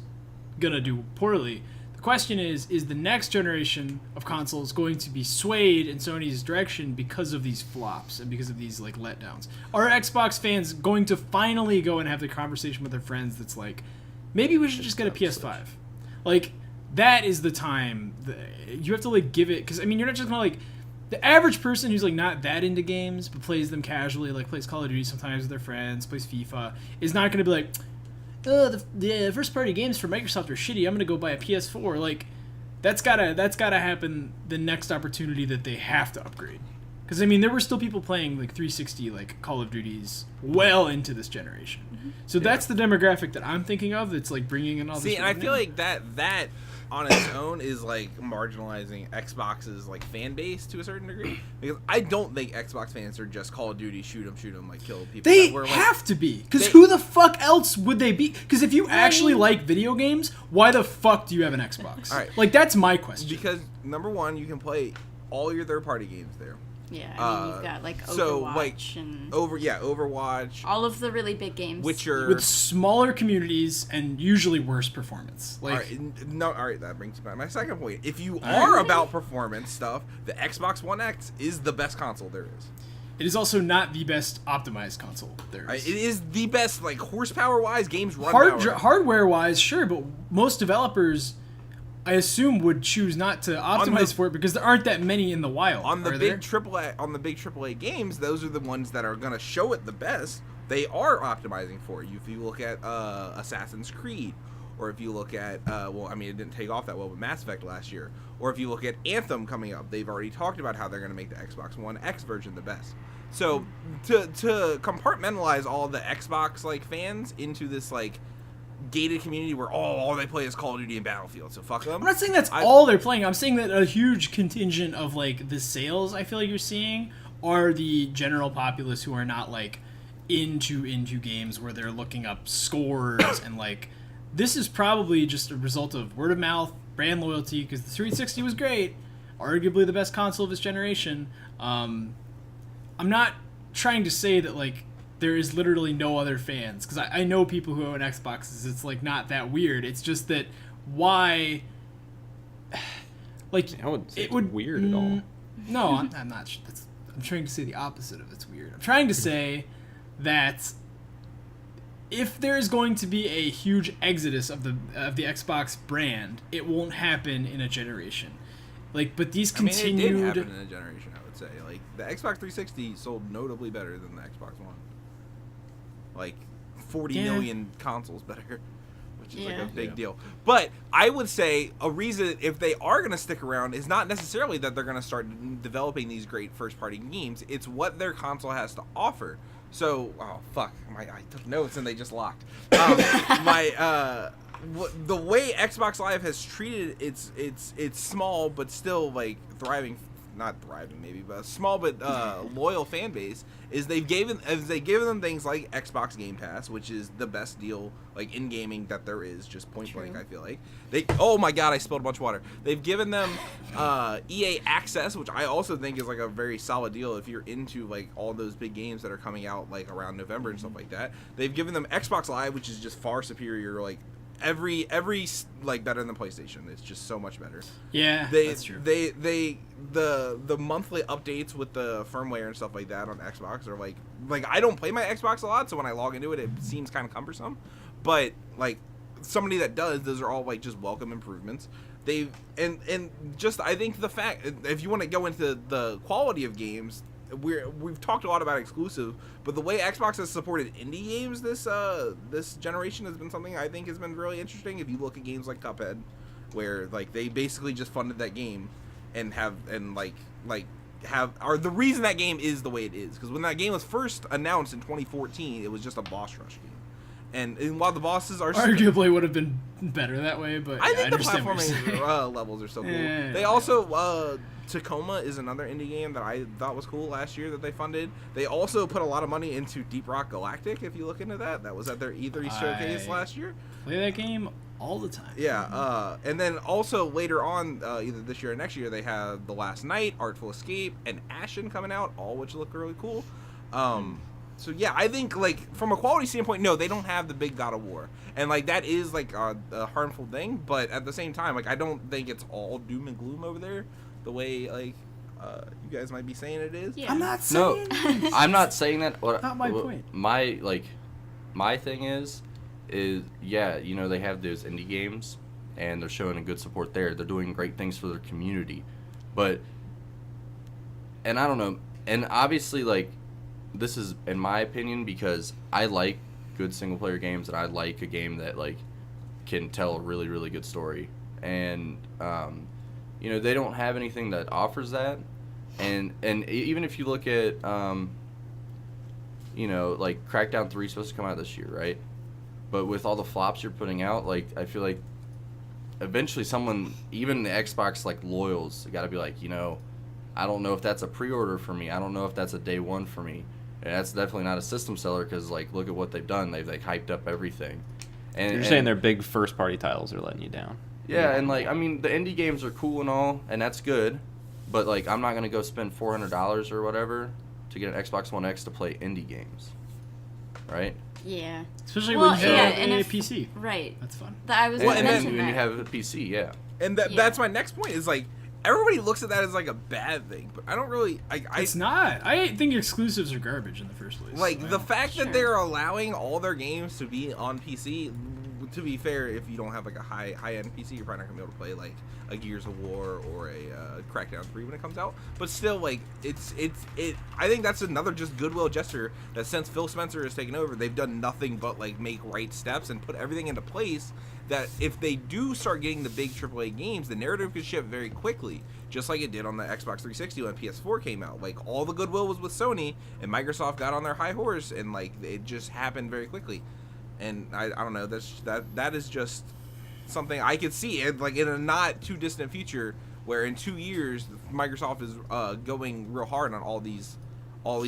gonna do poorly? The question is the next generation of consoles going to be swayed in Sony's direction because of these flops and because of these letdowns? Are Xbox fans going to finally go and have the conversation with their friends that's maybe we should just get a PS5? That is the time you have to give it, because you're not just gonna the average person who's not that into games but plays them casually, plays Call of Duty sometimes with their friends, plays FIFA, is not gonna be oh, the first party games for Microsoft are shitty, I'm gonna go buy a PS4. That's gotta happen the next opportunity that they have to upgrade. Because there were still people playing 360 Call of Duties well into this generation. So that's the demographic that I'm thinking of. That's bringing in all this. See, and I feel revenue. that on its own is marginalizing Xbox's fan base to a certain degree, because I don't think Xbox fans are just Call of Duty shoot 'em, kill people. They We're, have to be, because they- who the fuck else would they be? Because if you actually like video games, why the fuck do you have an Xbox? All right. That's my question. because number one, you can play all your third party games there. Yeah, you've got Overwatch and Overwatch, all of the really big games. Witcher. with smaller communities and usually worse performance. All right, that brings me back to my second point. If you All are right. about performance stuff, the Xbox One X is the best console there is. it is also not the best optimized console there is. It is the best, horsepower wise, games run power. Hardware wise, sure, but most developers, I assume, would choose not to optimize for it because there aren't that many in the wild. On the are big there? AAA games, those are the ones that are gonna show it the best. They are optimizing for it. If you look at Assassin's Creed, or if you look at it didn't take off that well, but Mass Effect last year, or if you look at Anthem coming up, they've already talked about how they're gonna make the Xbox One X version the best. So to compartmentalize all the Xbox fans into this gated community where all they play is Call of Duty and Battlefield. So fuck them. I'm not saying that's all they're playing. I'm saying that a huge contingent of like the sales I feel like you're seeing are the general populace who are not like into games where they're looking up scores and like this is probably just a result of word of mouth, brand loyalty, because the 360 was great, arguably the best console of its generation. I'm not trying to say that like there is literally no other fans, because I know people who own Xboxes. It's like not that weird. It's just that why, like I wouldn't say it it's would weird at all. No, I'm not. I'm trying to say the opposite of it's weird. I'm trying to say that if there is going to be a huge exodus of the Xbox brand, it won't happen in a generation. Like, but these continued. I mean, it did happen in a generation. I would say, like the Xbox 360 sold notably better than the Xbox One. Like 40 million consoles better, which is like a big deal. But I would say a reason if they are going to stick around is not necessarily that they're going to start developing these great first-party games. It's what their console has to offer. So, oh fuck, I took notes and they just locked. The way Xbox Live has treated its small but still like thriving, not thriving maybe, but a small but loyal fan base is they've given them things like Xbox Game Pass, which is the best deal like in gaming that there is, just point blank. I feel like oh my god, I spilled a bunch of water. They've given them EA Access, which I also think is like a very solid deal if you're into like all those big games that are coming out like around November and stuff like that. They've given them Xbox Live, which is just far superior, like every like better than PlayStation. It's just so much better. Yeah, that's true. The monthly updates with the firmware and stuff like that on Xbox are like I don't play my Xbox a lot, so when I log into it, it seems kind of cumbersome. But like somebody that does, those are all like just welcome improvements. They've and just I think the fact, if you want to go into the quality of games, we've talked a lot about exclusive, but the way Xbox has supported indie games this generation has been something I think has been really interesting. If you look at games like Cuphead, where like they basically just funded that game and are the reason that game is the way it is, because when that game was first announced in 2014, it was just a boss rush game. And while the bosses are arguably would have been better that way, but I think the platforming levels are so cool. Yeah, they also Tacoma is another indie game that I thought was cool last year that they funded. They also put a lot of money into Deep Rock Galactic. If you look into that was at their E3 showcase last year. Play that game all the time. Yeah, and then also later on, either this year or next year, they have The Last Night, Artful Escape, and Ashen coming out, all which look really cool. So yeah, I think like from a quality standpoint, no, they don't have the big God of War, and like that is like a harmful thing. But at the same time, like I don't think it's all doom and gloom over there, the way like you guys might be saying it is. Yeah. I'm not saying. No, I'm not saying that. Not my point. My thing is yeah, you know, they have those indie games, and they're showing a good support there. They're doing great things for their community, but I don't know, and obviously like. This is, in my opinion, because I like good single-player games, and I like a game that, like, can tell a really, really good story. And, you know, they don't have anything that offers that. And even if you look at, you know, like, Crackdown 3 is supposed to come out this year, right? But with all the flops you're putting out, like, I feel like eventually someone, even the Xbox, like, loyals, got to be like, you know, I don't know if that's a pre-order for me. I don't know if that's a day one for me. And that's definitely not a system seller because, like, look at what they've done. They've, like, hyped up everything. And You're saying their big first-party titles are letting you down. Yeah, and, like, I mean, the indie games are cool and all, and that's good. But, like, I'm not going to go spend $400 or whatever to get an Xbox One X to play indie games. Right? Yeah. Especially when you have a PC. Right. That's fun. I was going to mention when that. you have a PC, yeah. And that's my next point is, like, everybody looks at that as like a bad thing, but I don't really. It's not. I think exclusives are garbage in the first place. Like the fact that they're allowing all their games to be on PC. To be fair, if you don't have like a high end PC, you're probably not gonna be able to play like a Gears of War or a Crackdown 3 when it comes out. But still, like it's. I think that's another just goodwill gesture that since Phil Spencer has taken over, they've done nothing but like make right steps and put everything into place. That if they do start getting the big AAA games, the narrative could shift very quickly, just like it did on the Xbox 360 when PS4 came out. Like, all the goodwill was with Sony, and Microsoft got on their high horse, and, like, it just happened very quickly. and I don't know. That is just something I could see it like in a not too distant future, where in 2 years Microsoft is going real hard on all these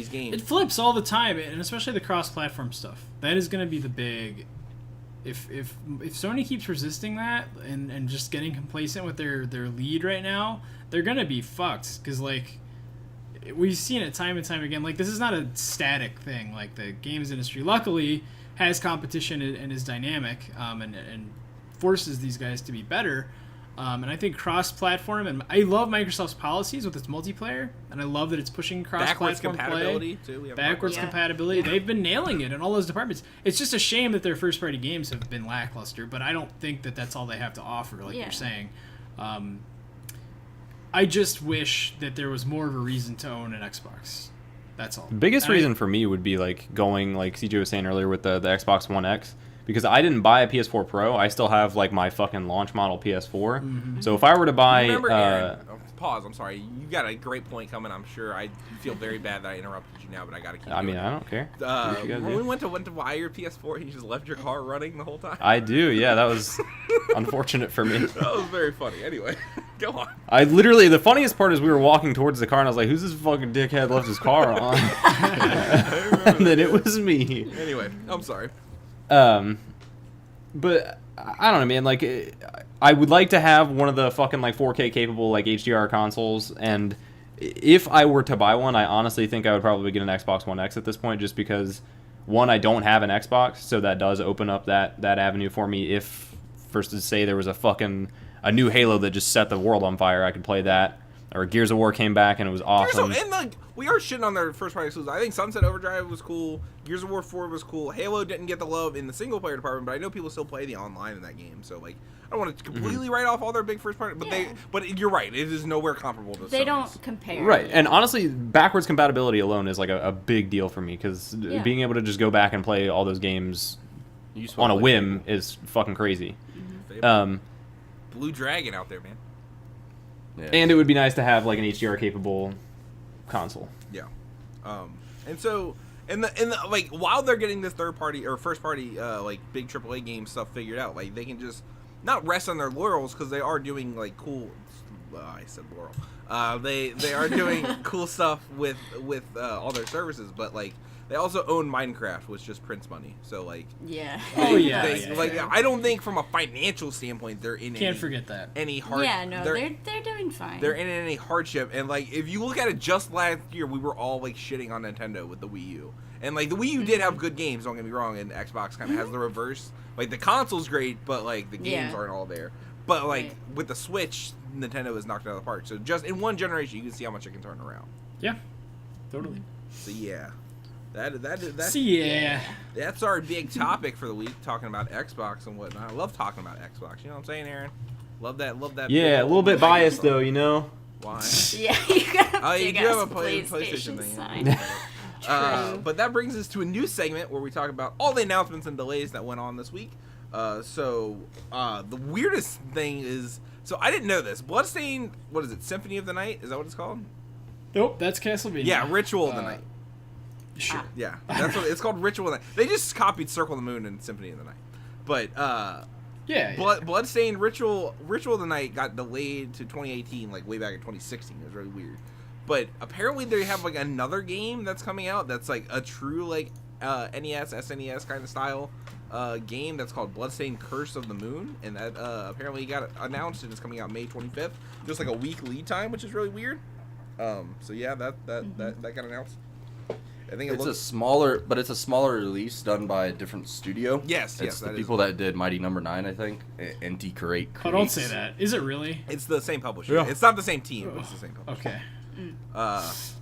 games. It flips all the time, and especially the cross-platform stuff. That is going to be the big. If Sony keeps resisting that and just getting complacent with their lead right now, they're going to be fucked. Because like we've seen it time and time again. Like this is not a static thing. Like the games industry, luckily, has competition and is dynamic and forces these guys to be better. And I think cross-platform, and I love Microsoft's policies with its multiplayer, and I love that it's pushing cross-platform compatibility play. too. Backwards compatibility. Yeah. They've been nailing it in all those departments. It's just a shame that their first-party games have been lackluster, but I don't think that that's all they have to offer, like you're saying. I just wish that there was more of a reason to own an Xbox. That's all. The biggest reason for me would be like going, like CJ was saying earlier, with the Xbox One X. Because I didn't buy a PS4 Pro, I still have like my fucking launch model PS4. Mm-hmm. So if I were to buy, remember, Aaron, pause. I'm sorry. You got a great point coming. I'm sure. I feel very bad that I interrupted you now, but I got to keep. I mean, I don't care. When we went to buy your PS4, you just left your car running the whole time. I do. Yeah, that was unfortunate for me. That was very funny. Anyway, go on. I literally, the funniest part is we were walking towards the car and I was like, "Who's this fucking dickhead left his car on?" And then it was me. Anyway, I'm sorry. But I don't know, man. Like, I would like to have one of the fucking like 4K capable like HDR consoles, and if I were to buy one, I honestly think I would probably get an Xbox One X at this point, just because one, I don't have an Xbox, so that does open up that avenue for me. If first to say there was a new Halo that just set the world on fire, I could play that. Or Gears of War came back and it was awesome. And like we are shitting on their first party exclusives. I think Sunset Overdrive was cool. Gears of War 4 was cool. Halo didn't get the love in the single player department, but I know people still play the online in that game. So like, I don't want to completely write off all their big first party, but you're right. It is nowhere comparable to. They don't compare. Right, and honestly, backwards compatibility alone is like a big deal for me, because being able to just go back and play all those games on a whim is fucking crazy. Mm-hmm. Blue Dragon out there, man. Yeah. And it would be nice to have like an HDR capable console. Yeah. And so in the like while they're getting this third party or first party like big AAA game stuff figured out, like they can just not rest on their laurels, because they are doing like cool. I said laurel. They are doing cool stuff with all their services, but like they also own Minecraft, which just prints money. So like, I don't think from a financial standpoint they're in. Can't forget that. Any hard. Yeah, no, they're doing fine. They're in any hardship, and like if you look at it, just last year we were all like shitting on Nintendo with the Wii U, and like the Wii U did have good games. Don't get me wrong, and Xbox kind of has the reverse. Like the console's great, but like the games aren't all there. But like with the Switch, Nintendo has knocked it out of the park. So just in one generation, you can see how much it can turn around. Yeah, totally. So yeah. That's our big topic for the week, talking about Xbox and whatnot. I love talking about Xbox. You know what I'm saying, Aaron? Love that. Yeah, a little bit biased though, you know. Why? Yeah, you got you do have a PlayStation thing. But that brings us to a new segment where we talk about all the announcements and delays that went on this week. The weirdest thing is, so I didn't know this. Bloodstained, what is it? Symphony of the Night? Is that what it's called? Nope, that's Castlevania. Yeah, Ritual of the Night. Sure. Yeah, that's what it's called. Ritual of the Night. They just copied Circle of the Moon and Symphony of the Night, but Bloodstained Ritual of the Night got delayed to 2018, like way back in 2016. It was really weird. But apparently they have like another game that's coming out that's like a true like NES, SNES kind of style game that's called Bloodstained Curse of the Moon, and that apparently got announced and it's coming out May 25th. Just like a week lead time, which is really weird. So yeah, that got announced. I think it's a smaller release done by a different studio. Yes, it's the people that did Mighty Number 9, I think. NT Create. Oh, don't say that. Is it really? It's the same publisher. Yeah. It's not the same team, but it's the same publisher. Okay.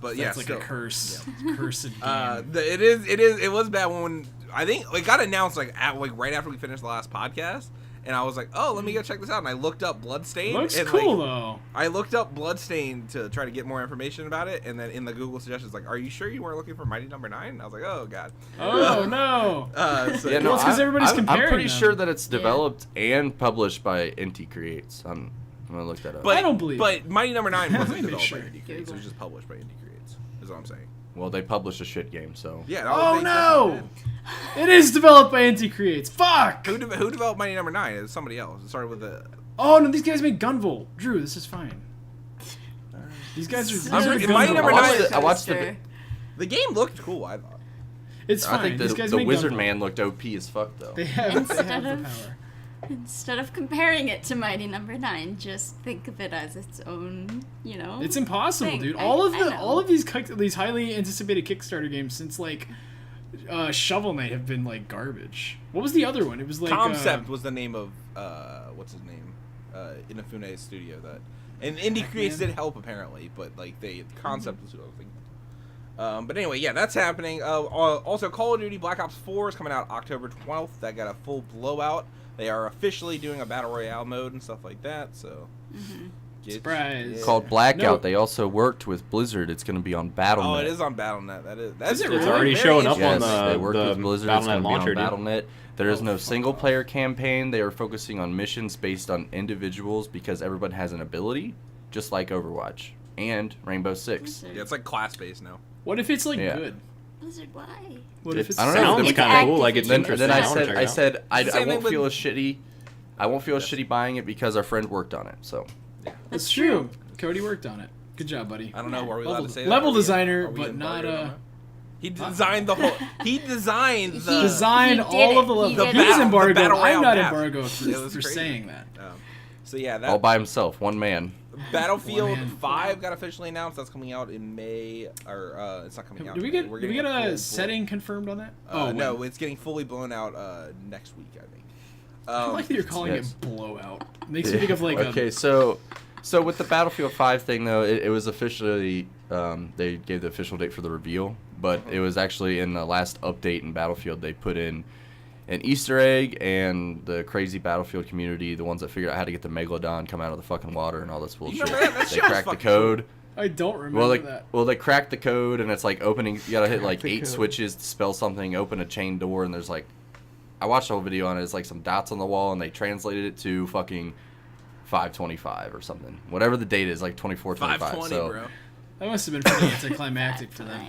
But yeah, it's like a curse. Yeah. Cursed game. It was bad when I think it got announced right after we finished the last podcast. And I was like, oh, let me go check this out. And I looked up Bloodstained. Looks cool, though. I looked up Bloodstained to try to get more information about it. And then in the Google suggestions, like, are you sure you weren't looking for Mighty Number 9? And I was like, oh, God. Oh, no. It's because everybody's comparing I'm pretty them. sure that it's developed and published by NT Creates. I'm going to look that up. But I don't believe But Mighty Number 9 wasn't developed by NT Creates. It was just published by NT Creates, is what I'm saying. Well, they published a shit game, so. Yeah. Oh no! It is developed by Inti Creates. Fuck! Who developed Mighty Number 9? It was somebody else. It started with a. Oh no, these guys made Gunvolt. Drew, this is fine. These guys are. Mighty Number 9. I watched the. The game looked cool, I thought. It's fine. I think These guys the made Wizard Gunvolt. Man looked OP as fuck, though. They have the power. Instead of comparing it to Mighty Number 9, just think of it as its own, you know. It's impossible, thing. dude. I know. All of these highly anticipated Kickstarter games since like Shovel Knight have been like garbage. What was the other one? It was like Concept was the name of what's his name? Inafune's studio that. And Indie Creates did help apparently, but like Concept was who I was thinking. But anyway, yeah, that's happening. Also, Call of Duty Black Ops 4 is coming out October 12th. That got a full blowout. They are officially doing a Battle Royale mode and stuff like that, so... Surprise. Called Blackout. They also worked with Blizzard. It's going to be on Battle.net. Oh, it is on Battle.net. That's it It's really? already showing up Yes, on the they worked with Blizzard. It's Battle.net going to be launcher, on dude. Battle.net. There is no single-player campaign. They are focusing on missions based on individuals because everyone has an ability, just like Overwatch and Rainbow Six. Yeah, it's like class-based now. What if it's like Yeah. good? Blizzard, why? What if it's I don't know. Sounds It's kind of cool. Like it's active. interesting. Then I I wanna check it out. said I Same won't thing feel with- as shitty. I won't feel as shitty buying it because our friend worked on it. So That's true. Cody worked on it. Good job, buddy. I don't know. Are we allowed to say that? Level Are we- designer, are we but invited not on that? He designed the whole. He designed the. designed He did all of the it. levels. He did He's it. embargoed. Battle I'm not Royale map. embargoed It for was crazy. saying that. So yeah, all that by himself, one man. Battlefield One man. 5 got officially announced. That's coming out in May, or it's not coming out. Did we in May. get We're did we getting get a full setting confirmed on that? no, when? it's getting fully blown out next week, I think. I like that you're calling Yes. it blowout. Makes me think of like Okay, so with the Battlefield 5 thing though, it was officially they gave the official date for the reveal, but it was actually in the last update in Battlefield they put in an Easter egg, and the crazy Battlefield community, the ones that figured out how to get the Megalodon come out of the fucking water and all this bullshit. remember that? That They shit was cracked the fucking code. I don't remember that. Well, they cracked the code, and it's like opening. You gotta hit like the 8 code. switches to spell something, open a chain door, and there's like, I watched the whole video on it. It's like some dots on the wall, and they translated it to fucking 525 or something. Whatever the date is, like 2425. 520, So bro. That must have been pretty anticlimactic for them.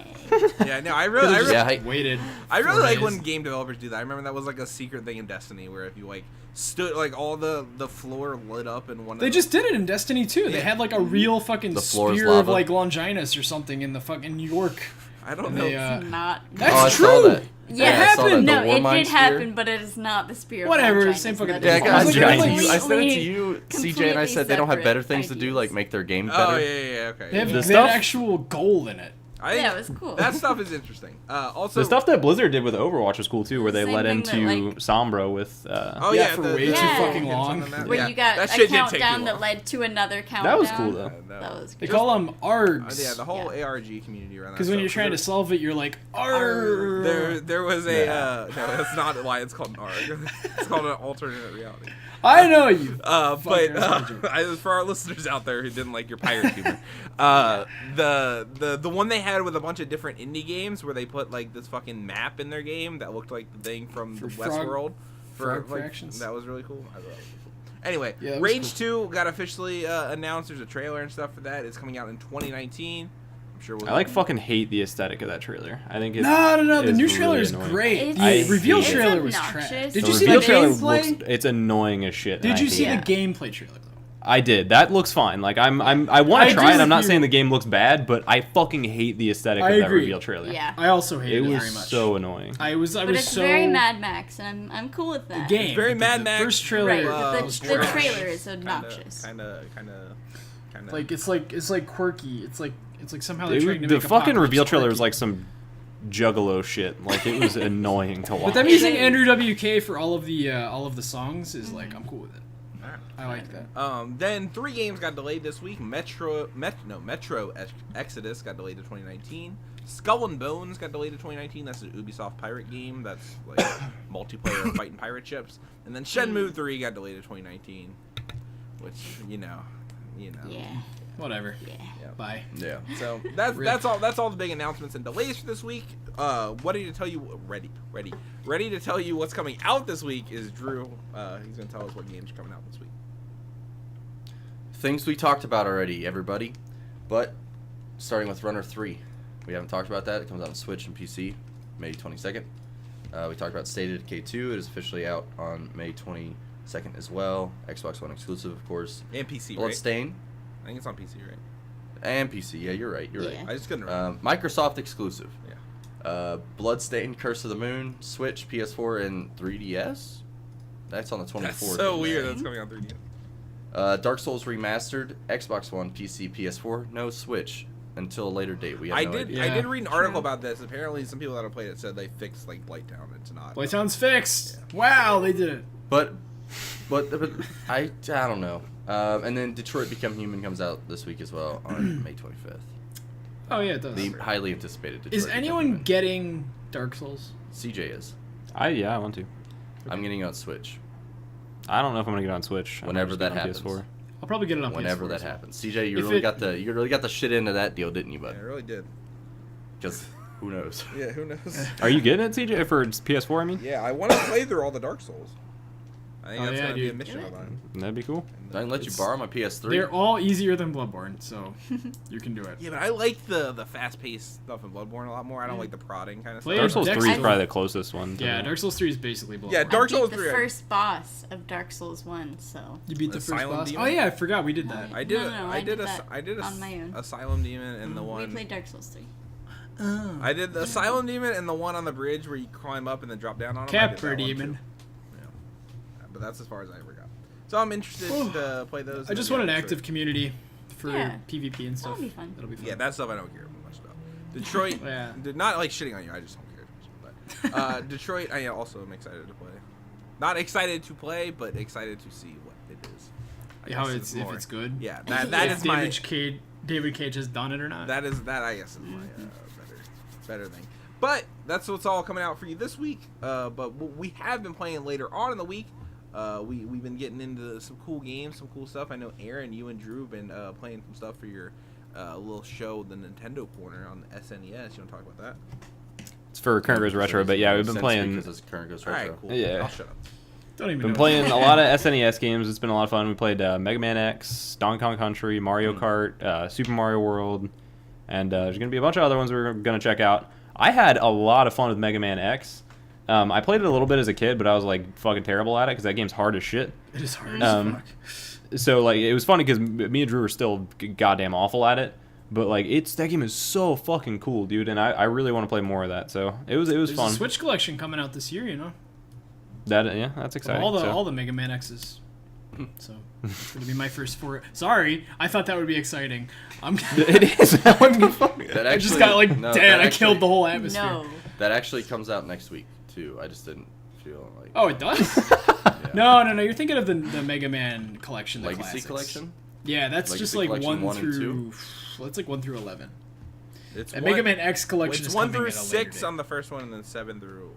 Yeah, no, I really, yeah, hey, Waited. I 4 really like days. when game developers do that. I remember that was like a secret thing in Destiny where if you like stood like all the floor lit up in one. They just did it in Destiny too. They Yeah. had like a real fucking The floor is spear of lava. like Longinus or something in the fucking New York. I don't And know. they, Not. That's oh, I true. saw that. Yeah, it I saw that. happened. The No, it Warmind did spear. happen, but it is not the spear. of Whatever, Longinus. same fucking That thing. is Yeah, I was sent like, it to you. I sent it to completely- you, CJ, and I completely said they don't have separate better things to do, ideas. like make their game better. Oh yeah, okay. They have The they had stuff- actual gold in it. I Yeah, it was cool. That stuff is interesting. Also, The stuff that Blizzard did with Overwatch was cool too, where they Same led thing into that, like- Sombra with. Oh Yeah, yeah, for the- way the too tokens fucking long. on that. Where Yeah. you got that a shit did take countdown too that long. led to another countdown. That was cool though. No. That was They good. call them ARGs. Yeah, the whole Yeah. ARG community around that. Because when stuff. you're trying to solve it, you're like, ARG. There was a no, that's not why it's called an ARG. It's called an alternate reality. I know you. But Fucker, for our listeners out there who didn't like your pirate humor, the one they had with a bunch of different indie games where they put like this fucking map in their game that looked like the thing from For the frog- Westworld. frog like, fractions. that was really cool. I thought that was really cool. Anyway, Yeah, that was Rage 2 got officially announced. There's a trailer and stuff for that. It's coming out in 2019. I'm sure we'll. I like fucking hate the aesthetic of that trailer. I think it's No. The it's new trailer really is annoying. great. It's- The reveal it's trailer was obnoxious. trash. The Did The you see the reveal trailer gameplay? looks- it's annoying as shit. and Did I you hate see it. the gameplay trailer though? I did. That looks fine. Like I want I to try agree it. I'm with not you. saying the game looks bad, but I fucking hate the aesthetic I of that agree. reveal trailer. Yeah. I also It hated it was very much. so annoying. I was But it's so very Mad Max, and I'm cool with that. the game. very but Mad the Max. First trailer. Right, but was the trash. trailer is obnoxious. Kind of. Like it's like quirky. It's like somehow they're It trying to was- the make fucking Apocalypse reveal trailer was quirky. like some juggalo shit. Like it was annoying to watch. But them using Andrew WK for all of the songs is like I'm cool with it. I like that. Then 3 games got delayed this week. Metro Exodus got delayed to 2019. Skull and Bones got delayed to 2019. That's an Ubisoft pirate game. That's like multiplayer fighting pirate ships. And then Shenmue 3 got delayed to 2019, which you know. Yeah. Whatever. Yeah. Bye. Yeah. So that's all. That's all the big announcements and delays for this week. Ready to tell you what's coming out this week is Drew. He's gonna tell us what games are coming out this week. Things we talked about already, everybody. But starting with Runner 3. We haven't talked about that. It comes out on Switch and PC, May 22nd. We talked about State of Decay 2. It is officially out on May 22nd as well. Xbox One exclusive, of course. And PC, right? Bloodstain. I think it's on PC, right? And PC. Yeah, you're right. I just couldn't remember. Microsoft exclusive. Yeah. Bloodstained, Curse of the Moon, Switch, PS4, and 3DS. That's on the 24th. That's so weird. That's coming on 3DS. Dark Souls Remastered, Xbox One, PC, PS4, no Switch until a later date. We have no idea. I did read an article about this. Apparently, some people that have played it said they fixed like Blighttown. It's not. Blighttown's fixed. Yeah. Wow, they did it. But I don't know. And then Detroit Become Human comes out this week as well on May 25th. Oh yeah, it does. The highly anticipated Detroit Is Become anyone Human. getting Dark Souls? CJ is. I want to. I'm getting it on Switch. I don't know if I'm gonna get on Switch. Whenever that happens. PS4. I'll probably get it on Whenever PS4 that as well. happens. CJ, you really got the shit into that deal, didn't you, bud? Yeah, I really did. Because who knows? Yeah, who knows? Are you getting it, CJ, for PS4? I mean. Yeah, I want to play through all the Dark Souls. I think that's gonna be a mission of mine. That'd be cool. I can let you borrow my PS3. They're all easier than Bloodborne, so you can do it. Yeah, but I like the fast-paced stuff in Bloodborne a lot more. I don't like the prodding kind of Play stuff. Dark Souls 3 is Dexter. probably the closest one. Yeah, Dark Souls 3 is basically Bloodborne. Yeah, Dark Souls I beat 3. the first boss of Dark Souls 1, so. You beat the first Asylum boss? Demon? Oh yeah, I forgot we did that. I did. No, I did that on my own. Asylum Demon and the We one. played Dark Souls 3. Oh. I did the Asylum Demon and the one on the bridge where you climb up and then drop down on him. Capra Demon. But that's as far as I ever got. So I'm interested to play those. I just want an active community for Yeah. PvP and stuff. That'll be fun. That'll be fun. Yeah, that stuff I don't care much about. Detroit, Yeah. not like shitting on you. I just don't care. But Detroit, I also am excited to play. Not excited to play, but excited to see what it is. I How guess it's if it's good. Yeah, that if is my. David Cage has done it or not. That I guess is my better thing. But that's what's all coming out for you this week. But what we have been playing later on in the week. We've been getting into some cool games, some cool stuff. I know Aaron, you and Drew have been playing some stuff for your little show, the Nintendo Corner on the SNES. You want to talk about that? It's for Current Goes Retro, but yeah, we've been playing. Because it's Current Goes All Retro. right, cool. Yeah. I'll shut up. Don't even Been know. playing a lot of SNES games. It's been a lot of fun. We played Mega Man X, Donkey Kong Country, Mario Kart, Super Mario World, and there's going to be a bunch of other ones we're going to check out. I had a lot of fun with Mega Man X. I played it a little bit as a kid, but I was like fucking terrible at it because that game's hard as shit. It is hard as fuck. So like it was funny because me and Drew were still goddamn awful at it, but like that game is so fucking cool, dude, and I really want to play more of that. So it was There's fun. a Switch collection coming out this year, you know. That's exciting. All the Mega Man X's. So it's gonna be my first four. Sorry, I thought that would be exciting. It is. That would be fun. That I just got like, no, damn, that I actually- killed the whole atmosphere. No. That actually comes out next week too. I just didn't feel like. Oh, it does? Yeah. No. You're thinking of the Mega Man collection, the Legacy classics. collection. Yeah, that's Legacy just like collection 1 1 and through. That's like 1 through 11. It's And Mega Man X collection It's is 1 coming through at a later 6 date. on the first one, and then 7 through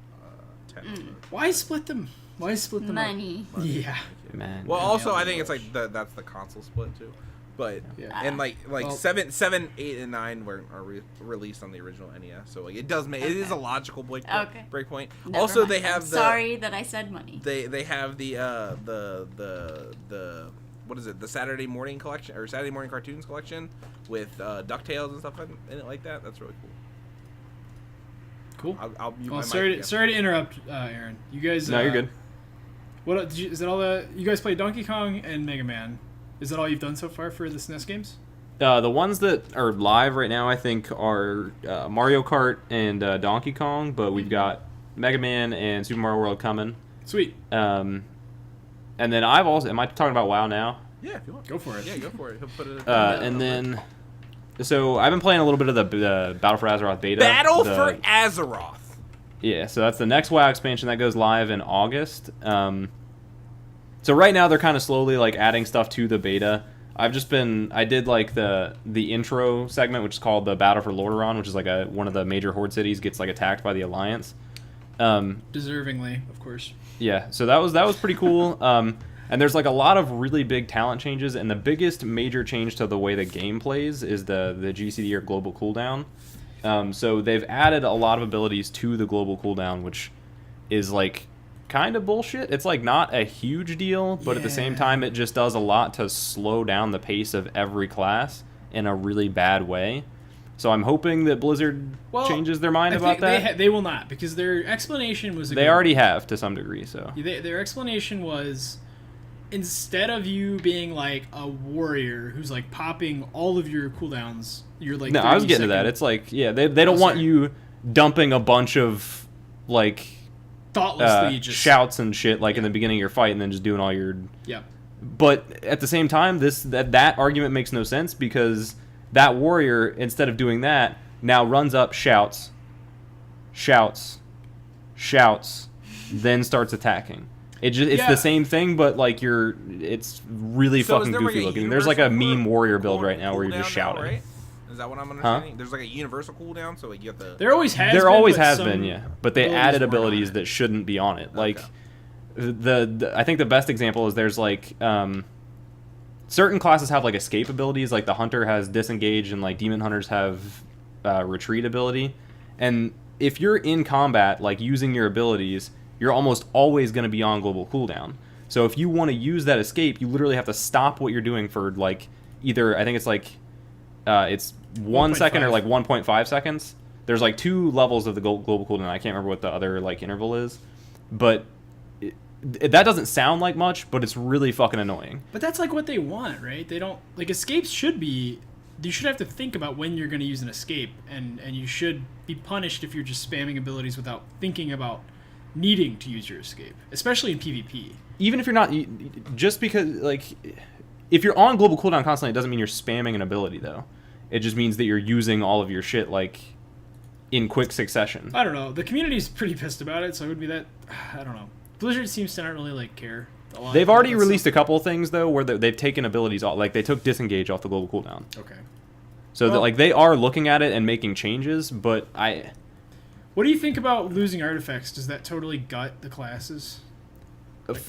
10. Why split them? Why split them Money. up? Yeah. Man. Well, Yeah, also yeah, I think it's like that's the console split too, but Yeah. and like Well- 7, 8, and 9 are released on the original NES, so like it does make it is a logical Okay. breakpoint. Never Also, mind. they have I'm the sorry that I said money. they have the what is it, the Saturday morning collection or Saturday morning cartoons collection with DuckTales and stuff in it like that. That's really cool. Cool. I'll mute Well, my sorry mic. to interrupt, Aaron. You guys. No, you're good. What is that all the? You guys play Donkey Kong and Mega Man. Is that all you've done so far for the SNES games? The ones that are live right now, I think, are Mario Kart and Donkey Kong, but we've got Mega Man and Super Mario World coming. Sweet. And then I've also. Am I talking about WoW now? Yeah, if you want. Go for it. Yeah, go for it. He'll put it. And then, so I've been playing a little bit of the Battle for Azeroth beta. Battle The- for Azeroth. Yeah, so that's the next WoW expansion that goes live in August. So right now they're kind of slowly like adding stuff to the beta. I did like the intro segment, which is called the Battle for Lordaeron, which is like one of the major horde cities gets like attacked by the Alliance. Deservingly, of course. Yeah, so that was pretty cool. And there's like a lot of really big talent changes, and the biggest major change to the way the game plays is the GCD or global cooldown. So they've added a lot of abilities to the global cooldown, which is like kind of bullshit. It's like not a huge deal, but at the same time it just does a lot to slow down the pace of every class in a really bad way. So I'm hoping that Blizzard changes their mind about that. They will not, because their explanation was... They already have, to some degree, so... Their explanation was, instead of you being like a warrior who's like popping all of your cooldowns, you're like... No, I was getting to that. It's like, yeah, they don't want you dumping a bunch of, like... thoughtlessly just... shouts and shit, like, in the beginning of your fight, and then just doing all your... Yeah. But at the same time, that argument makes no sense, because... that warrior, instead of doing that, now runs up, shouts, then starts attacking. It's the same thing, but like it's really fucking goofy looking. There's like a meme warrior build right now where you're just shouting. Right? Is that what I'm understanding? There's like a universal cooldown, so like you have to... There always has been, yeah. But they added abilities that shouldn't be on it. Like I think the best example is there's like certain classes have like escape abilities, like the hunter has disengage and like demon hunters have retreat ability. And if you're in combat, like using your abilities, you're almost always going to be on global cooldown. So if you want to use that escape, you literally have to stop what you're doing for like either, I think it's like it's 1 second or like 1.5 seconds. There's like 2 levels of the global cooldown. I can't remember what the other like interval is, but that doesn't sound like much, but it's really fucking annoying. But that's like what they want, right? They don't like escapes should be. You should have to think about when you're going to use an escape, and you should be punished if you're just spamming abilities without thinking about needing to use your escape, especially in PvP. Even if you're not, just because like if you're on global cooldown constantly, it doesn't mean you're spamming an ability though. It just means that you're using all of your shit like in quick succession. I don't know. The community's pretty pissed about it, so it would be that. I don't know. Blizzard seems to not really like care a lot. They've already released a couple of things though where they've taken abilities off. Like they took disengage off the global cooldown. Okay. So that like they are looking at it and making changes, but What do you think about losing artifacts? Does that totally gut the classes?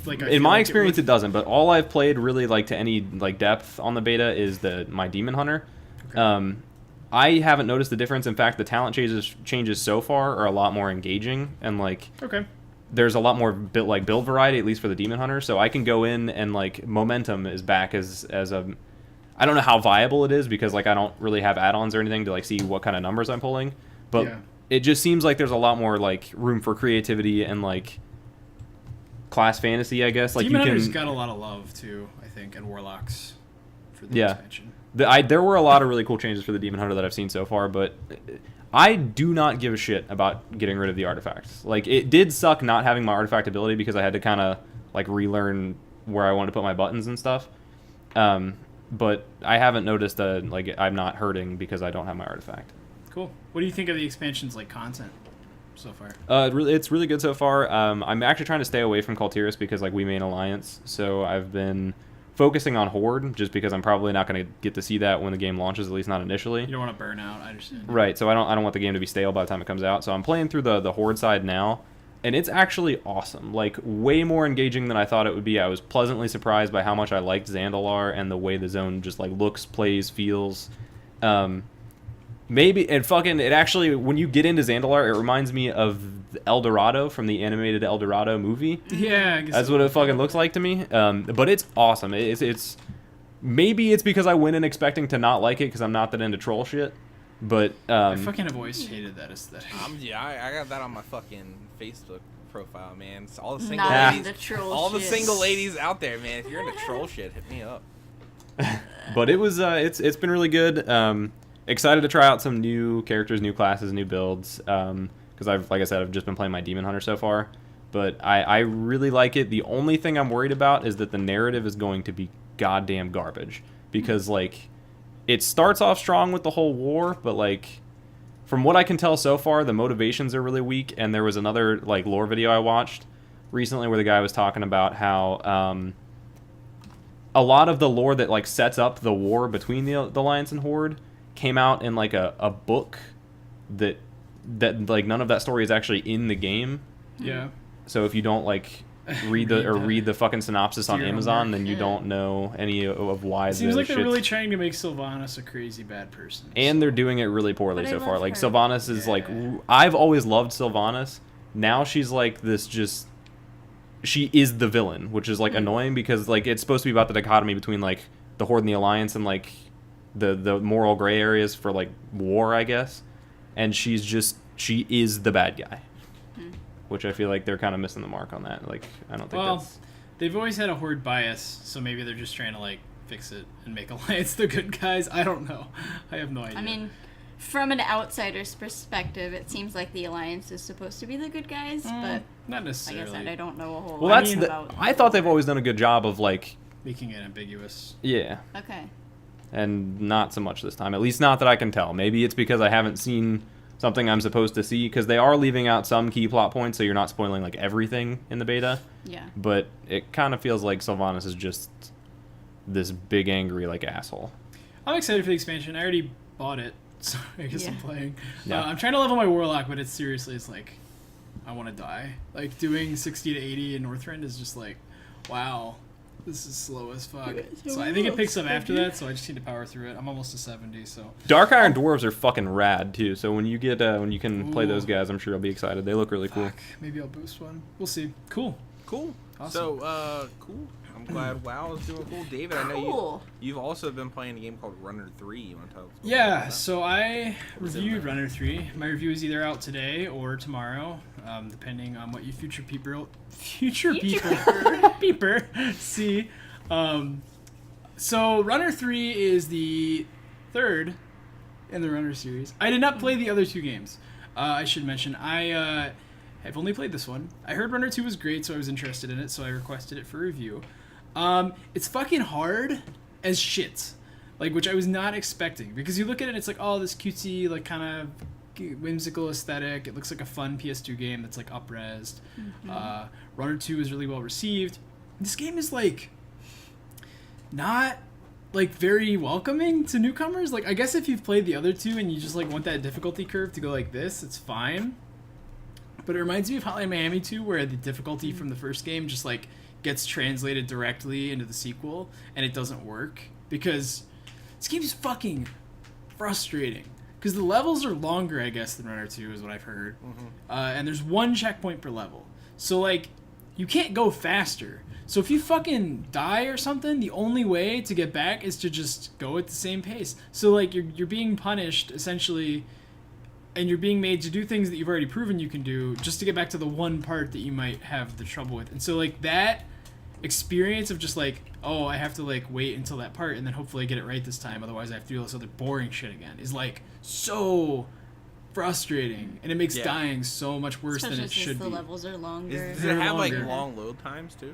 Like in my experience, it doesn't. But all I've played really like to any like depth on the beta is my demon hunter. Okay. I haven't noticed the difference. In fact, the talent changes so far are a lot more engaging and like. Okay. There's a lot more build variety, at least for the demon hunter. So I can go in and like momentum is back as a. I don't know how viable it is because like I don't really have add-ons or anything to like see what kind of numbers I'm pulling, but it just seems like there's a lot more like room for creativity and like class fantasy, I guess. Like Demon Hunter's got a lot of love too, I think, and warlocks for the expansion. There were a lot of really cool changes for the demon hunter that I've seen so far, but I do not give a shit about getting rid of the artifacts. Like it did suck not having my artifact ability because I had to kind of like relearn where I wanted to put my buttons and stuff. But I haven't noticed that like I'm not hurting because I don't have my artifact. Cool. What do you think of the expansion's like content so far? It's really good so far. I'm actually trying to stay away from Kultiris because like we main alliance, so I've been focusing on Horde just because I'm probably not going to get to see that when the game launches, at least not initially. You don't want to burn out, I understand. Right, so I don't want the game to be stale by the time it comes out. So I'm playing through the Horde side now, and it's actually awesome. Like way more engaging than I thought it would be. I was pleasantly surprised by how much I liked Zandalar and the way the zone just like looks, plays, feels. Maybe it actually, when you get into Zandalar, it reminds me of El Dorado from the animated El Dorado movie. Yeah, I guess that's what it fucking looks like to me. But it's awesome. It's maybe it's because I went in expecting to not like it because I'm not that into troll shit. But I fucking have always hated that aesthetic. I got that on my fucking Facebook profile, man. It's all the single ladies, the single ladies out there, man. If you're into troll shit, hit me up. But it was it's been really good. Excited to try out some new characters, new classes, new builds. Because like I said, I've just been playing my demon hunter so far. But I really like it. The only thing I'm worried about is that the narrative is going to be goddamn garbage. Because like it starts off strong with the whole war, but like from what I can tell so far, the motivations are really weak. And there was another like lore video I watched recently where the guy was talking about how a lot of the lore that like sets up the war between the Alliance and Horde came out in like a book that like none of that story is actually in the game. Yeah. So if you don't like read the fucking synopsis on Amazon, then you don't know any of why. It seems like they're really trying to make Sylvanas a crazy bad person. And they're doing it really poorly so far. Like Sylvanas is like, I've always loved Sylvanas. Now she's like this just. She is the villain, which is like annoying because like it's supposed to be about the dichotomy between like the Horde and the Alliance and like the moral gray areas for like war, I guess. And she is the bad guy, which I feel like they're kind of missing the mark on that. Like, I don't think that's. They've always had a horde bias, so maybe they're just trying to like fix it and make Alliance the good guys. I don't know. I have no idea. I mean, from an outsider's perspective, it seems like the Alliance is supposed to be the good guys, but not necessarily. like I said, I don't know a whole Well, lot that's about. I thought they've always done a good job of like Making it ambiguous. Yeah. Okay. And not so much this time. At least not that I can tell. Maybe it's because I haven't seen something I'm supposed to see, because they are leaving out some key plot points, so you're not spoiling like everything in the beta. Yeah. But it kind of feels like Sylvanas is just this big angry like asshole. I'm excited for the expansion. I already bought it, so I guess I'm playing. Yeah. I'm trying to level my Warlock, but it's like, I want to die. Like, doing 60 to 80 in Northrend is just like, wow, this is slow as fuck. So I think it picks up after that, so I just need to power through it. I'm almost to 70, so. Dark Iron Dwarves are fucking rad, too, so when you get, when you can play those guys, I'm sure you'll be excited. They look really cool. Maybe I'll boost one. We'll see. Cool. Cool. Awesome. So, cool. I'm glad WoW is doing cool. David, I know you've also been playing a game called Runner 3. You want to tell us about that? So I reviewed Runner 3. My review is either out today or tomorrow, depending on what you future people see. So Runner 3 is the third in the Runner series. I did not play the other two games. I should mention, I have only played this one. I heard Runner 2 was great, so I was interested in it, so I requested it for review. It's fucking hard as shit, like, which I was not expecting, because you look at it, it's like, oh, this cutesy, like, kind of whimsical aesthetic. It looks like a fun PS2 game that's like up-resed. Runner 2 is really well received. This game is like not like very welcoming to newcomers. Like, I guess if you've played the other two and you just like want that difficulty curve to go like this, it's fine. But it reminds me of Hotline Miami 2, where the difficulty from the first game just like gets translated directly into the sequel, and it doesn't work because this game is fucking frustrating. Because the levels are longer, I guess, than Runner 2 is what I've heard. And there's one checkpoint per level. So, like, you can't go faster. So if you fucking die or something, the only way to get back is to just go at the same pace. So, like, you're being punished, essentially, and you're being made to do things that you've already proven you can do just to get back to the one part that you might have the trouble with. And so, like, that experience of just, like, oh, I have to, like, wait until that part and then hopefully get it right this time, otherwise I have to do all this other boring shit again, is, like, so frustrating, and it makes dying so much worse than it should be. The levels are longer. Does it have like long load times too?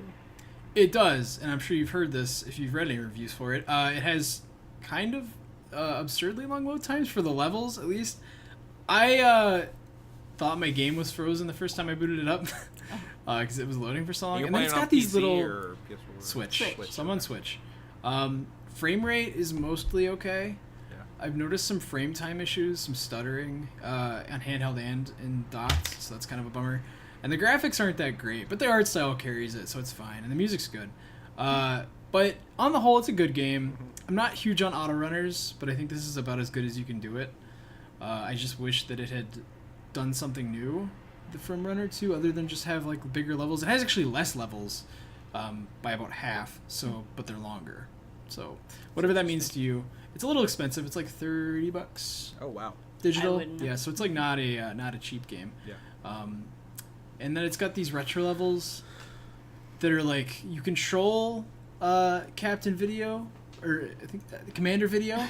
It does, and I'm sure you've heard this if you've read any reviews for it. It has kind of absurdly long load times for the levels, at least. I thought my game was frozen the first time I booted it up because it was loading for so long. And then it's got these little Switch. So I'm on Switch. Frame rate is mostly okay. I've noticed some frame time issues, some stuttering on handheld and in docked, so that's kind of a bummer. And the graphics aren't that great, but the art style carries it, so it's fine. And the music's good. But on the whole, it's a good game. I'm not huge on auto runners, but I think this is about as good as you can do it. I just wish that it had done something new from Runner 2, other than just have like bigger levels. It has actually less levels by about half, but they're longer. So whatever that means to you. It's a little expensive. It's like $30. Oh wow! Digital, yeah. So it's like not a cheap game. Yeah. And then it's got these retro levels that are like you control Captain Video, or I think Commander Video,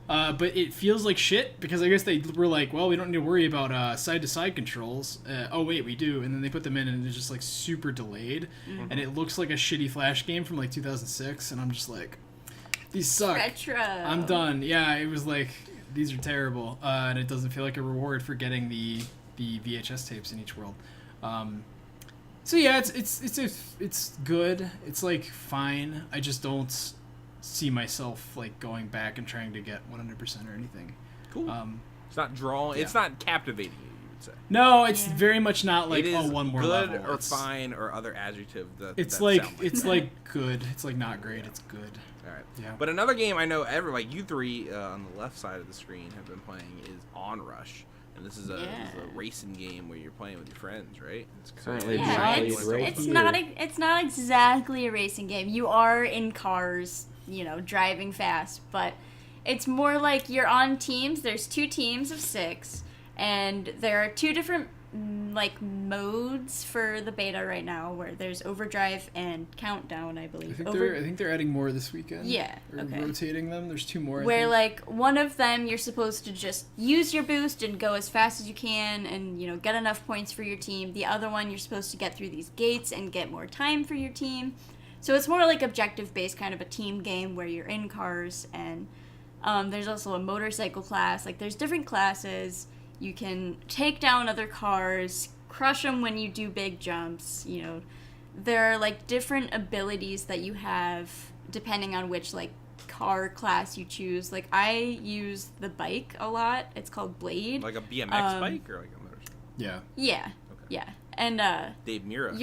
but it feels like shit because I guess they were like, well, we don't need to worry about side to side controls. Oh wait, we do. And then they put them in, and it's just like super delayed, and it looks like a shitty Flash game from like 2006. And I'm just like, these suck. Retro. I'm done. Yeah, it was like, these are terrible, and it doesn't feel like a reward for getting the VHS tapes in each world. So yeah, it's good. It's like fine. I just don't see myself like going back and trying to get 100% or anything. Cool. It's not drawing. Yeah. It's not captivating you. Say. No, it's very much not like one more good level. Or fine or other adjective. It's like good. It's like not great. It's good. All right. Yeah. But another game I know you three on the left side of the screen have been playing is Onrush, and this is a racing game where you're playing with your friends, right? It's currently it's not exactly a racing game. You are in cars, driving fast, but It's more like you're on teams. There's 2 teams of 6, and there are 2 different like modes for the beta right now, where there's overdrive and countdown, I believe. I think they're adding more this weekend. Yeah, Or okay. rotating them. There's 2 more. Where like one of them you're supposed to just use your boost and go as fast as you can and get enough points for your team. The other one you're supposed to get through these gates and get more time for your team. So it's more like objective based, kind of a team game where you're in cars, and there's also a motorcycle class. Like there's different classes. You can take down other cars, crush them when you do big jumps. There are like different abilities that you have depending on which like car class you choose. Like I use the bike a lot. It's called Blade. Like a BMX bike or like a motorcycle? Yeah. Yeah. Okay. Yeah. And Dave Mira.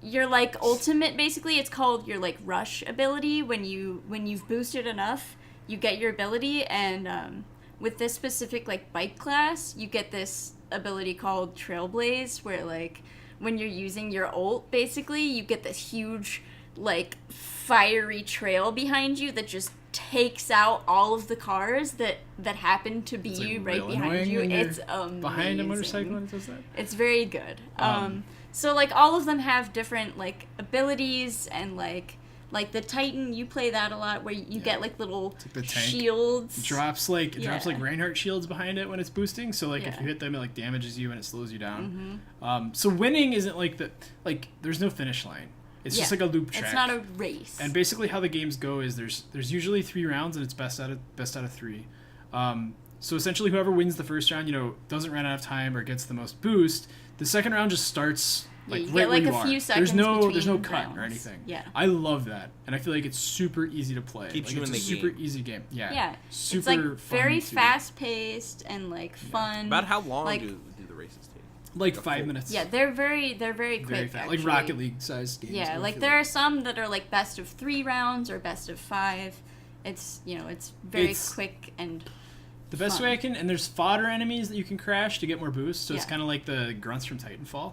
your like ultimate, basically it's called your like rush ability. When you've boosted enough, you get your ability, and with this specific like bike class, you get this ability called Trailblaze, where like when you're using your ult, basically you get this huge like fiery trail behind you that just takes out all of the cars that happen to be It's, like, you right real behind annoying you. when It's you're amazing. behind a motorcycle when it does that. It's very good. So like all of them have different like abilities, and like the Titan, you play that a lot, where you get like little like the tank. shields. It drops like Yeah. Reinhardt shields behind it when it's boosting. So like if Yeah. you hit them, it like damages you and it slows you down. So winning isn't like there's no finish line. It's just Yeah. like a loop track. It's not a race. And basically how the games go is there's usually 3 rounds, and it's best out of 3. So essentially whoever wins the first round, doesn't run out of time or gets the most boost. The second round just starts like you right get like where a you few are. seconds There's no between cut or rounds. anything. Yeah. I love that, and I feel like it's super easy to play. Keeps like, you it's in a the super game. easy game. Yeah. Yeah. Super It's like fun very to- fast paced and like fun. About how long like, do the races take? Like 5 minutes. Yeah, they're very quick. Very fast. Like actually. Rocket League sized games. Yeah, I like feel there are some that are like best of 3 rounds or best of 5. It's it's very It's- quick and The best fun. way I can, and there's fodder enemies that you can crash to get more boost, so it's Yeah. kind of like the grunts from Titanfall.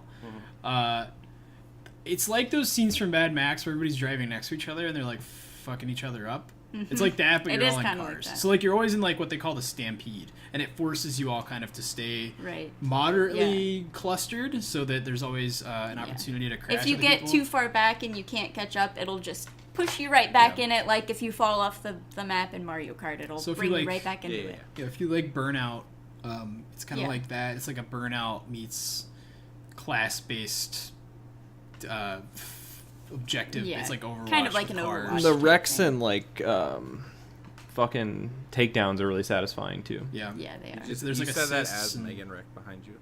It's like those scenes from Mad Max where everybody's driving next to each other and they're like fucking each other up. It's like that, but It you're is all in kinda like cars. that. So like you're always in like what they call the stampede, and it forces you all kind of to stay right. moderately clustered, so that there's always an opportunity to crash. If you other get people. too far back and you can't catch up, it'll just push you right back Yeah. in it. Like if you fall off the map in Mario Kart, it'll So if you, bring you like- right back into Yeah. it. Yeah, if you like Burnout, it's kind of Yeah. like that. It's like a Burnout meets class-based objective. Yeah. It's like Overwatch. Kind of like with an cars. Overwatch. The type wrecks thing. and like fucking takedowns are really satisfying too. Yeah. Yeah, they are. There's you like said that assists as and- Megan Rick behind you.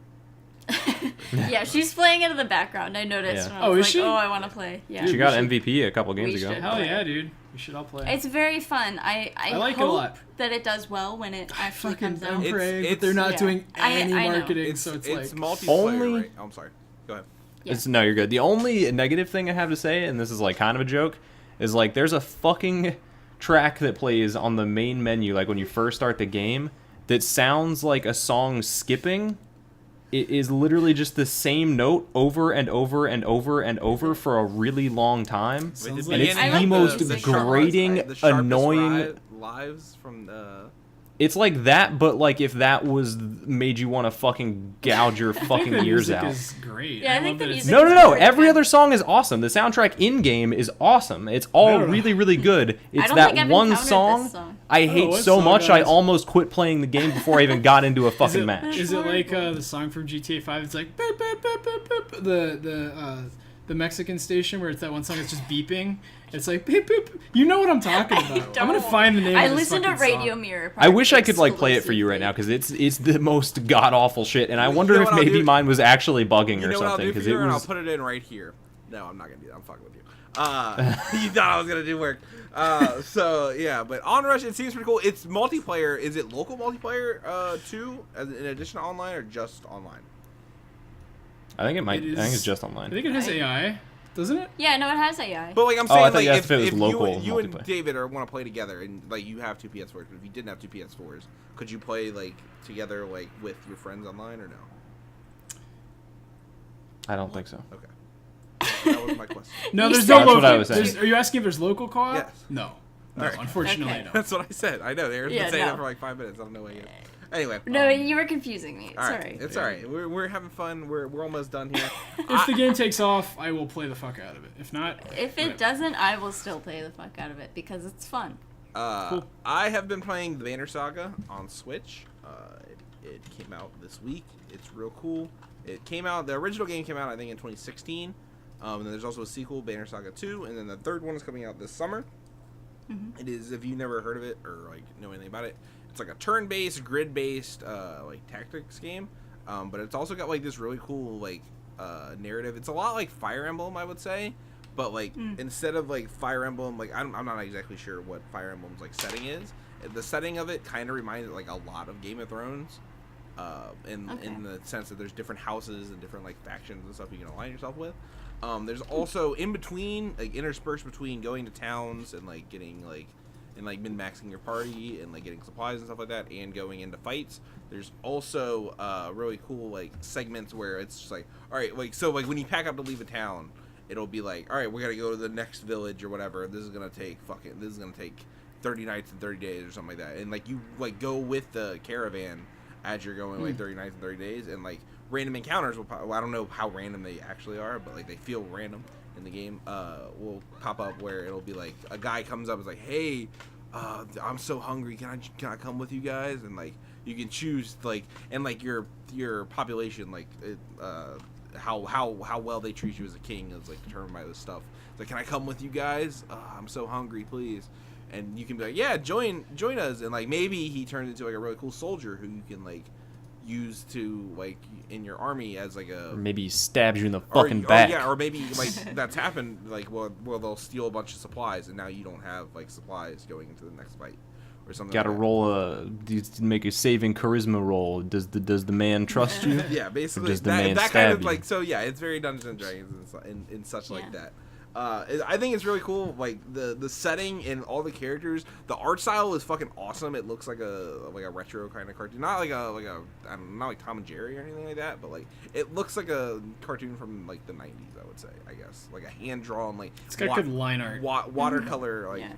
Yeah, she's playing it in the background. I noticed. Yeah. And I was Oh, is like, she? oh, I want to play. Yeah. She got MVP a couple games We ago. should. Hell yeah, dude. We should all play. It's very fun. I like it a hope lot. that it does well when it actually Fucking comes out. It's- pray, but they're not yeah. doing any I know. marketing, It's so it's like multiplayer, Only- right? Oh, I'm sorry. Go ahead. Yeah. No, you're good. The only negative thing I have to say, and this is like kind of a joke, is like there's a fucking track that plays on the main menu, like when you first start the game, that sounds like a song skipping. It is literally just the same note over and over and over and over for a really long time. Sounds And like- it's I the like most the grating, sharpest annoying. lives from the. It's like that, but like if that was made you want to fucking gouge your I think fucking the ears music out. is great. Yeah, I think love the that it's- music No, is no, no. very Every good. other song is awesome. The soundtrack in game is awesome. It's all don't know. really, really good. It's don't that think I've one encountered song this song. I hate what so song, much I guys? almost quit playing the game before I even got into a Is fucking it, match. is it like the song from GTA 5? It's like boop, boop, boop, boop, boop, the Mexican station where it's that one song that's just beeping. It's like beep boop. You know what I'm talking about. I'm gonna find the name. I of this listen to fucking Radio song. Mirror. I wish I could like play it for you right now exclusively. because it's the most god awful shit, and I You wonder know if what I'll maybe do? mine was actually bugging You or know what I'll something do for because you, it and I'll was. put it in right here. No, I'm not gonna do that. I'm fucking with you. You thought I was gonna do work. So yeah, but Onrush, it seems pretty cool. It's multiplayer. Is it local multiplayer too, as in addition to online, or just online? I think it might. It I think is- it's just I online. think it has AI, doesn't it? Yeah, no, it has AI. But like I'm Oh, I saying, thought like you asked if it was local you and multiplayer. David want to play together, and like you have 2 PS4s, but if you didn't have 2 PS4s, could you play like together, like with your friends online, or no? I don't think so. Okay, that was my question. No, You there's said no it. local. That's what I was saying. Are you asking if there's local co-op? Yes. No. No, unfortunately, Okay. no. That's what I said. I know. Aaron's Yeah, been saying no. that for like 5 minutes. I don't know why yet. Anyway. No, you were confusing me. All right. Sorry. It's all right. We're having fun. We're almost done here. If the game takes off, I will play the fuck out of it. If not, If it doesn't, I will still play the fuck out of it because it's fun. Cool. I have been playing the Banner Saga on Switch. It came out this week. It's real cool. It came out. The original game came out, I think, in 2016. And then there's also a sequel, Banner Saga 2, and then the third one is coming out this summer. Mm-hmm. It is, if you never heard of it or like know anything about it, it's like a turn-based, grid-based like tactics game. But it's also got like this really cool like narrative. It's a lot like Fire Emblem, I would say. But like instead of like Fire Emblem, like I'm not exactly sure what Fire Emblem's like setting is. The setting of it kind of reminds like a lot of Game of Thrones, in the sense that there's different houses and different like factions and stuff you can align yourself with. There's also in between, like interspersed between going to towns and like getting like and like min-maxing your party and like getting supplies and stuff like that, and going into fights. There's also really cool like segments where it's just like, all right, like so like when you pack up to leave a town, it'll be like, all right, we're gonna go to the next village or whatever. This is gonna take 30 nights and 30 days or something like that. And like you like go with the caravan as you're going like 30 nights and 30 days, and like random encounters will pop. Well, I don't know how random they actually are, but like they feel random in the game. Will pop up where it'll be like a guy comes up and is like, hey, I'm so hungry. Can I come with you guys? And like you can choose like, and like your population like how well they treat you as a king is like determined by this stuff. It's like, can I come with you guys? I'm so hungry, please. And you can be like, yeah, join us. And like maybe he turns into like a really cool soldier who you can like use to like in your army as like a, Or maybe he stabs you in the fucking back. or maybe like that's happened like well they'll steal a bunch of supplies and now you don't have like supplies going into the next fight or something. Gotta like that. roll make a saving charisma roll. Does the man trust you? Yeah, basically Does the man that kind stab of you? like, so yeah, it's very Dungeons and Dragons and such like Yeah. that. I think it's really cool, like the setting and all the characters. The art style is fucking awesome. It looks like a retro kind of cartoon, not like not like Tom and Jerry or anything like that, but like it looks like a cartoon from like the 90s, I would say. I guess like a hand drawn like It's got good line art. watercolor like Yeah.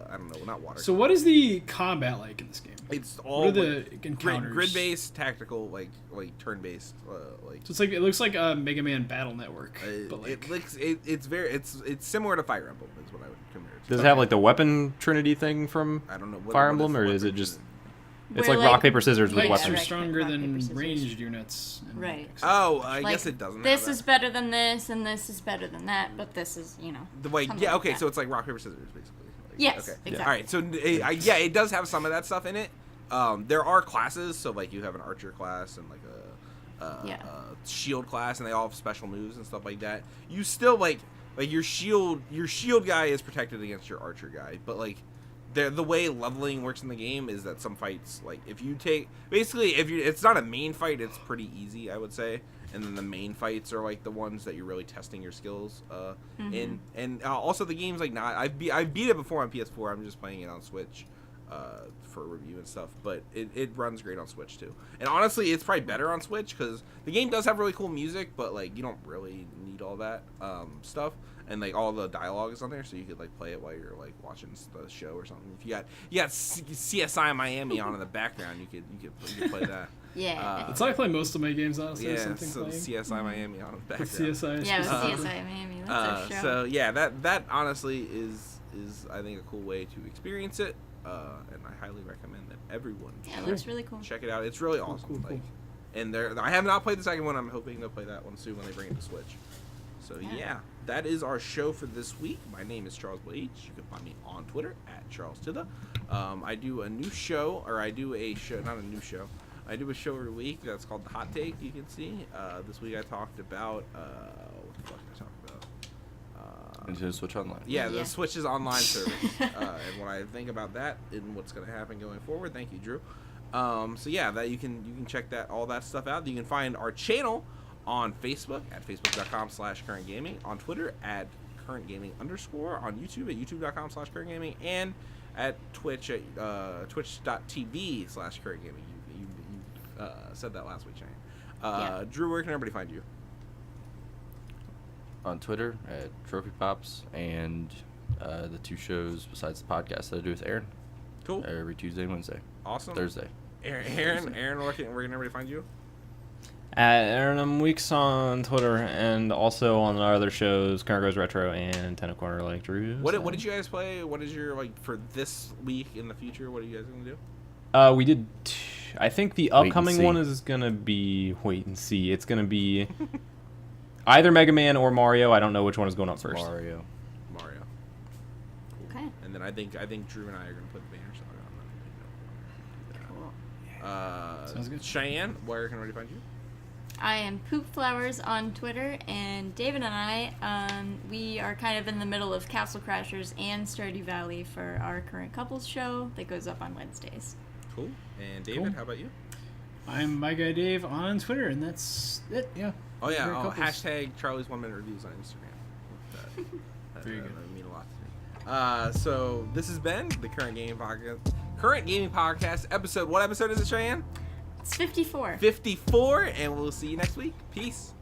I don't know, not water. So what is the combat like in this game? It's What all are the encounters? grid based, tactical, like turn based, like. So it's like it looks like a Mega Man Battle Network, but like It's similar to Fire Emblem is what I would compare it to. Does it have like the weapon trinity thing from I don't know Fire what Emblem, the or is it weapon just? is. It's Where, like rock like, paper scissors with pikes Yeah, are right. weapons. stronger Rock, than paper, scissors. ranged units. and Right. etc. Oh, I Like, guess it doesn't. This have is better than this, and this is better than that, but this is, the way. something Yeah. like Okay. that. So it's like rock paper scissors, basically. Like, Yes, Okay. exactly. All right. So it does have some of that stuff in it. There are classes, so like you have an archer class and like a shield class, and they all have special moves and stuff like that. You still like your shield guy is protected against your archer guy, but like the way leveling works in the game is that some fights, like if you take basically it's not a main fight, it's pretty easy, I would say, and then the main fights are like the ones that you're really testing your skills in. And also the game's like not I've beat it before on PS4. I'm just playing it on Switch for review and stuff, but it runs great on Switch too. And honestly, it's probably better on Switch because the game does have really cool music, but like you don't really need all that stuff, and like all the dialogue is on there, so you could like play it while you're like watching the show or something. If you got CSI Miami on in the background, you could play that. Yeah. That's how I play most of my games, honestly. Yeah, something so playing. CSI Miami on in the background. CSI. Yeah, with specifically. CSI Miami. That's our show. So yeah, that honestly is I think a cool way to experience it, and I highly recommend that everyone Yeah, it looks really cool. check it out. It's really awesome. cool. Like, and I have not played the second one. I'm hoping they'll play that one soon when they bring it to Switch. So yeah, that is our show for this week. My name is Charles H. You can find me on Twitter at CharlesTitha. I do a new show, or I do a show, not a new show. I do a show every week that's called The Hot Take. You can see. This week I talked about what the fuck did I talk about? Into Switch Online. Yeah, Yeah. the Switch's online service, and what I think about that and what's going to happen going forward. Thank you, Drew. So yeah, that you can check all that stuff out. You can find our channel on Facebook at facebook.com/currentgaming, on Twitter at currentgaming_, on YouTube at youtube.com/currentgaming, and at Twitch at twitch.tv/currentgaming. You said that last week, Cheyenne. Yeah. Drew, where can everybody find you? On Twitter at Trophy Pops, and the 2 shows besides the podcast that I do with Aaron. Cool. Every Tuesday and Wednesday. Awesome. Thursday. Aaron, where can everybody find you? At Aaron Weeks on Twitter, and also on our other shows, Current Goes Retro and Nintendo Corner, like Drew. What did you guys play? What is your, like, for this week in the future? What are you guys going to do? We did. I think the upcoming one is gonna be wait and see. It's gonna be either Mega Man or Mario. I don't know which one is going up first. Mario. Okay. And then I think Drew and I are going to put Banner Saga on that. Cool. Sounds good. Cheyenne, where can everybody find you? I am Poop Flowers on Twitter, and David and I, we are kind of in the middle of Castle Crashers and Stardew Valley for our current couples show that goes up on Wednesdays. Cool. And David, Cool. how about you? I'm my guy Dave on Twitter, and that's it. Yeah. Oh yeah, Great couples. hashtag Charlie's 1 Minute Reviews on Instagram. That Very good. would mean a lot to me. So this has been the Current Gaming Podcast episode. What episode is it, Cheyenne? It's 54. 54, and we'll see you next week. Peace.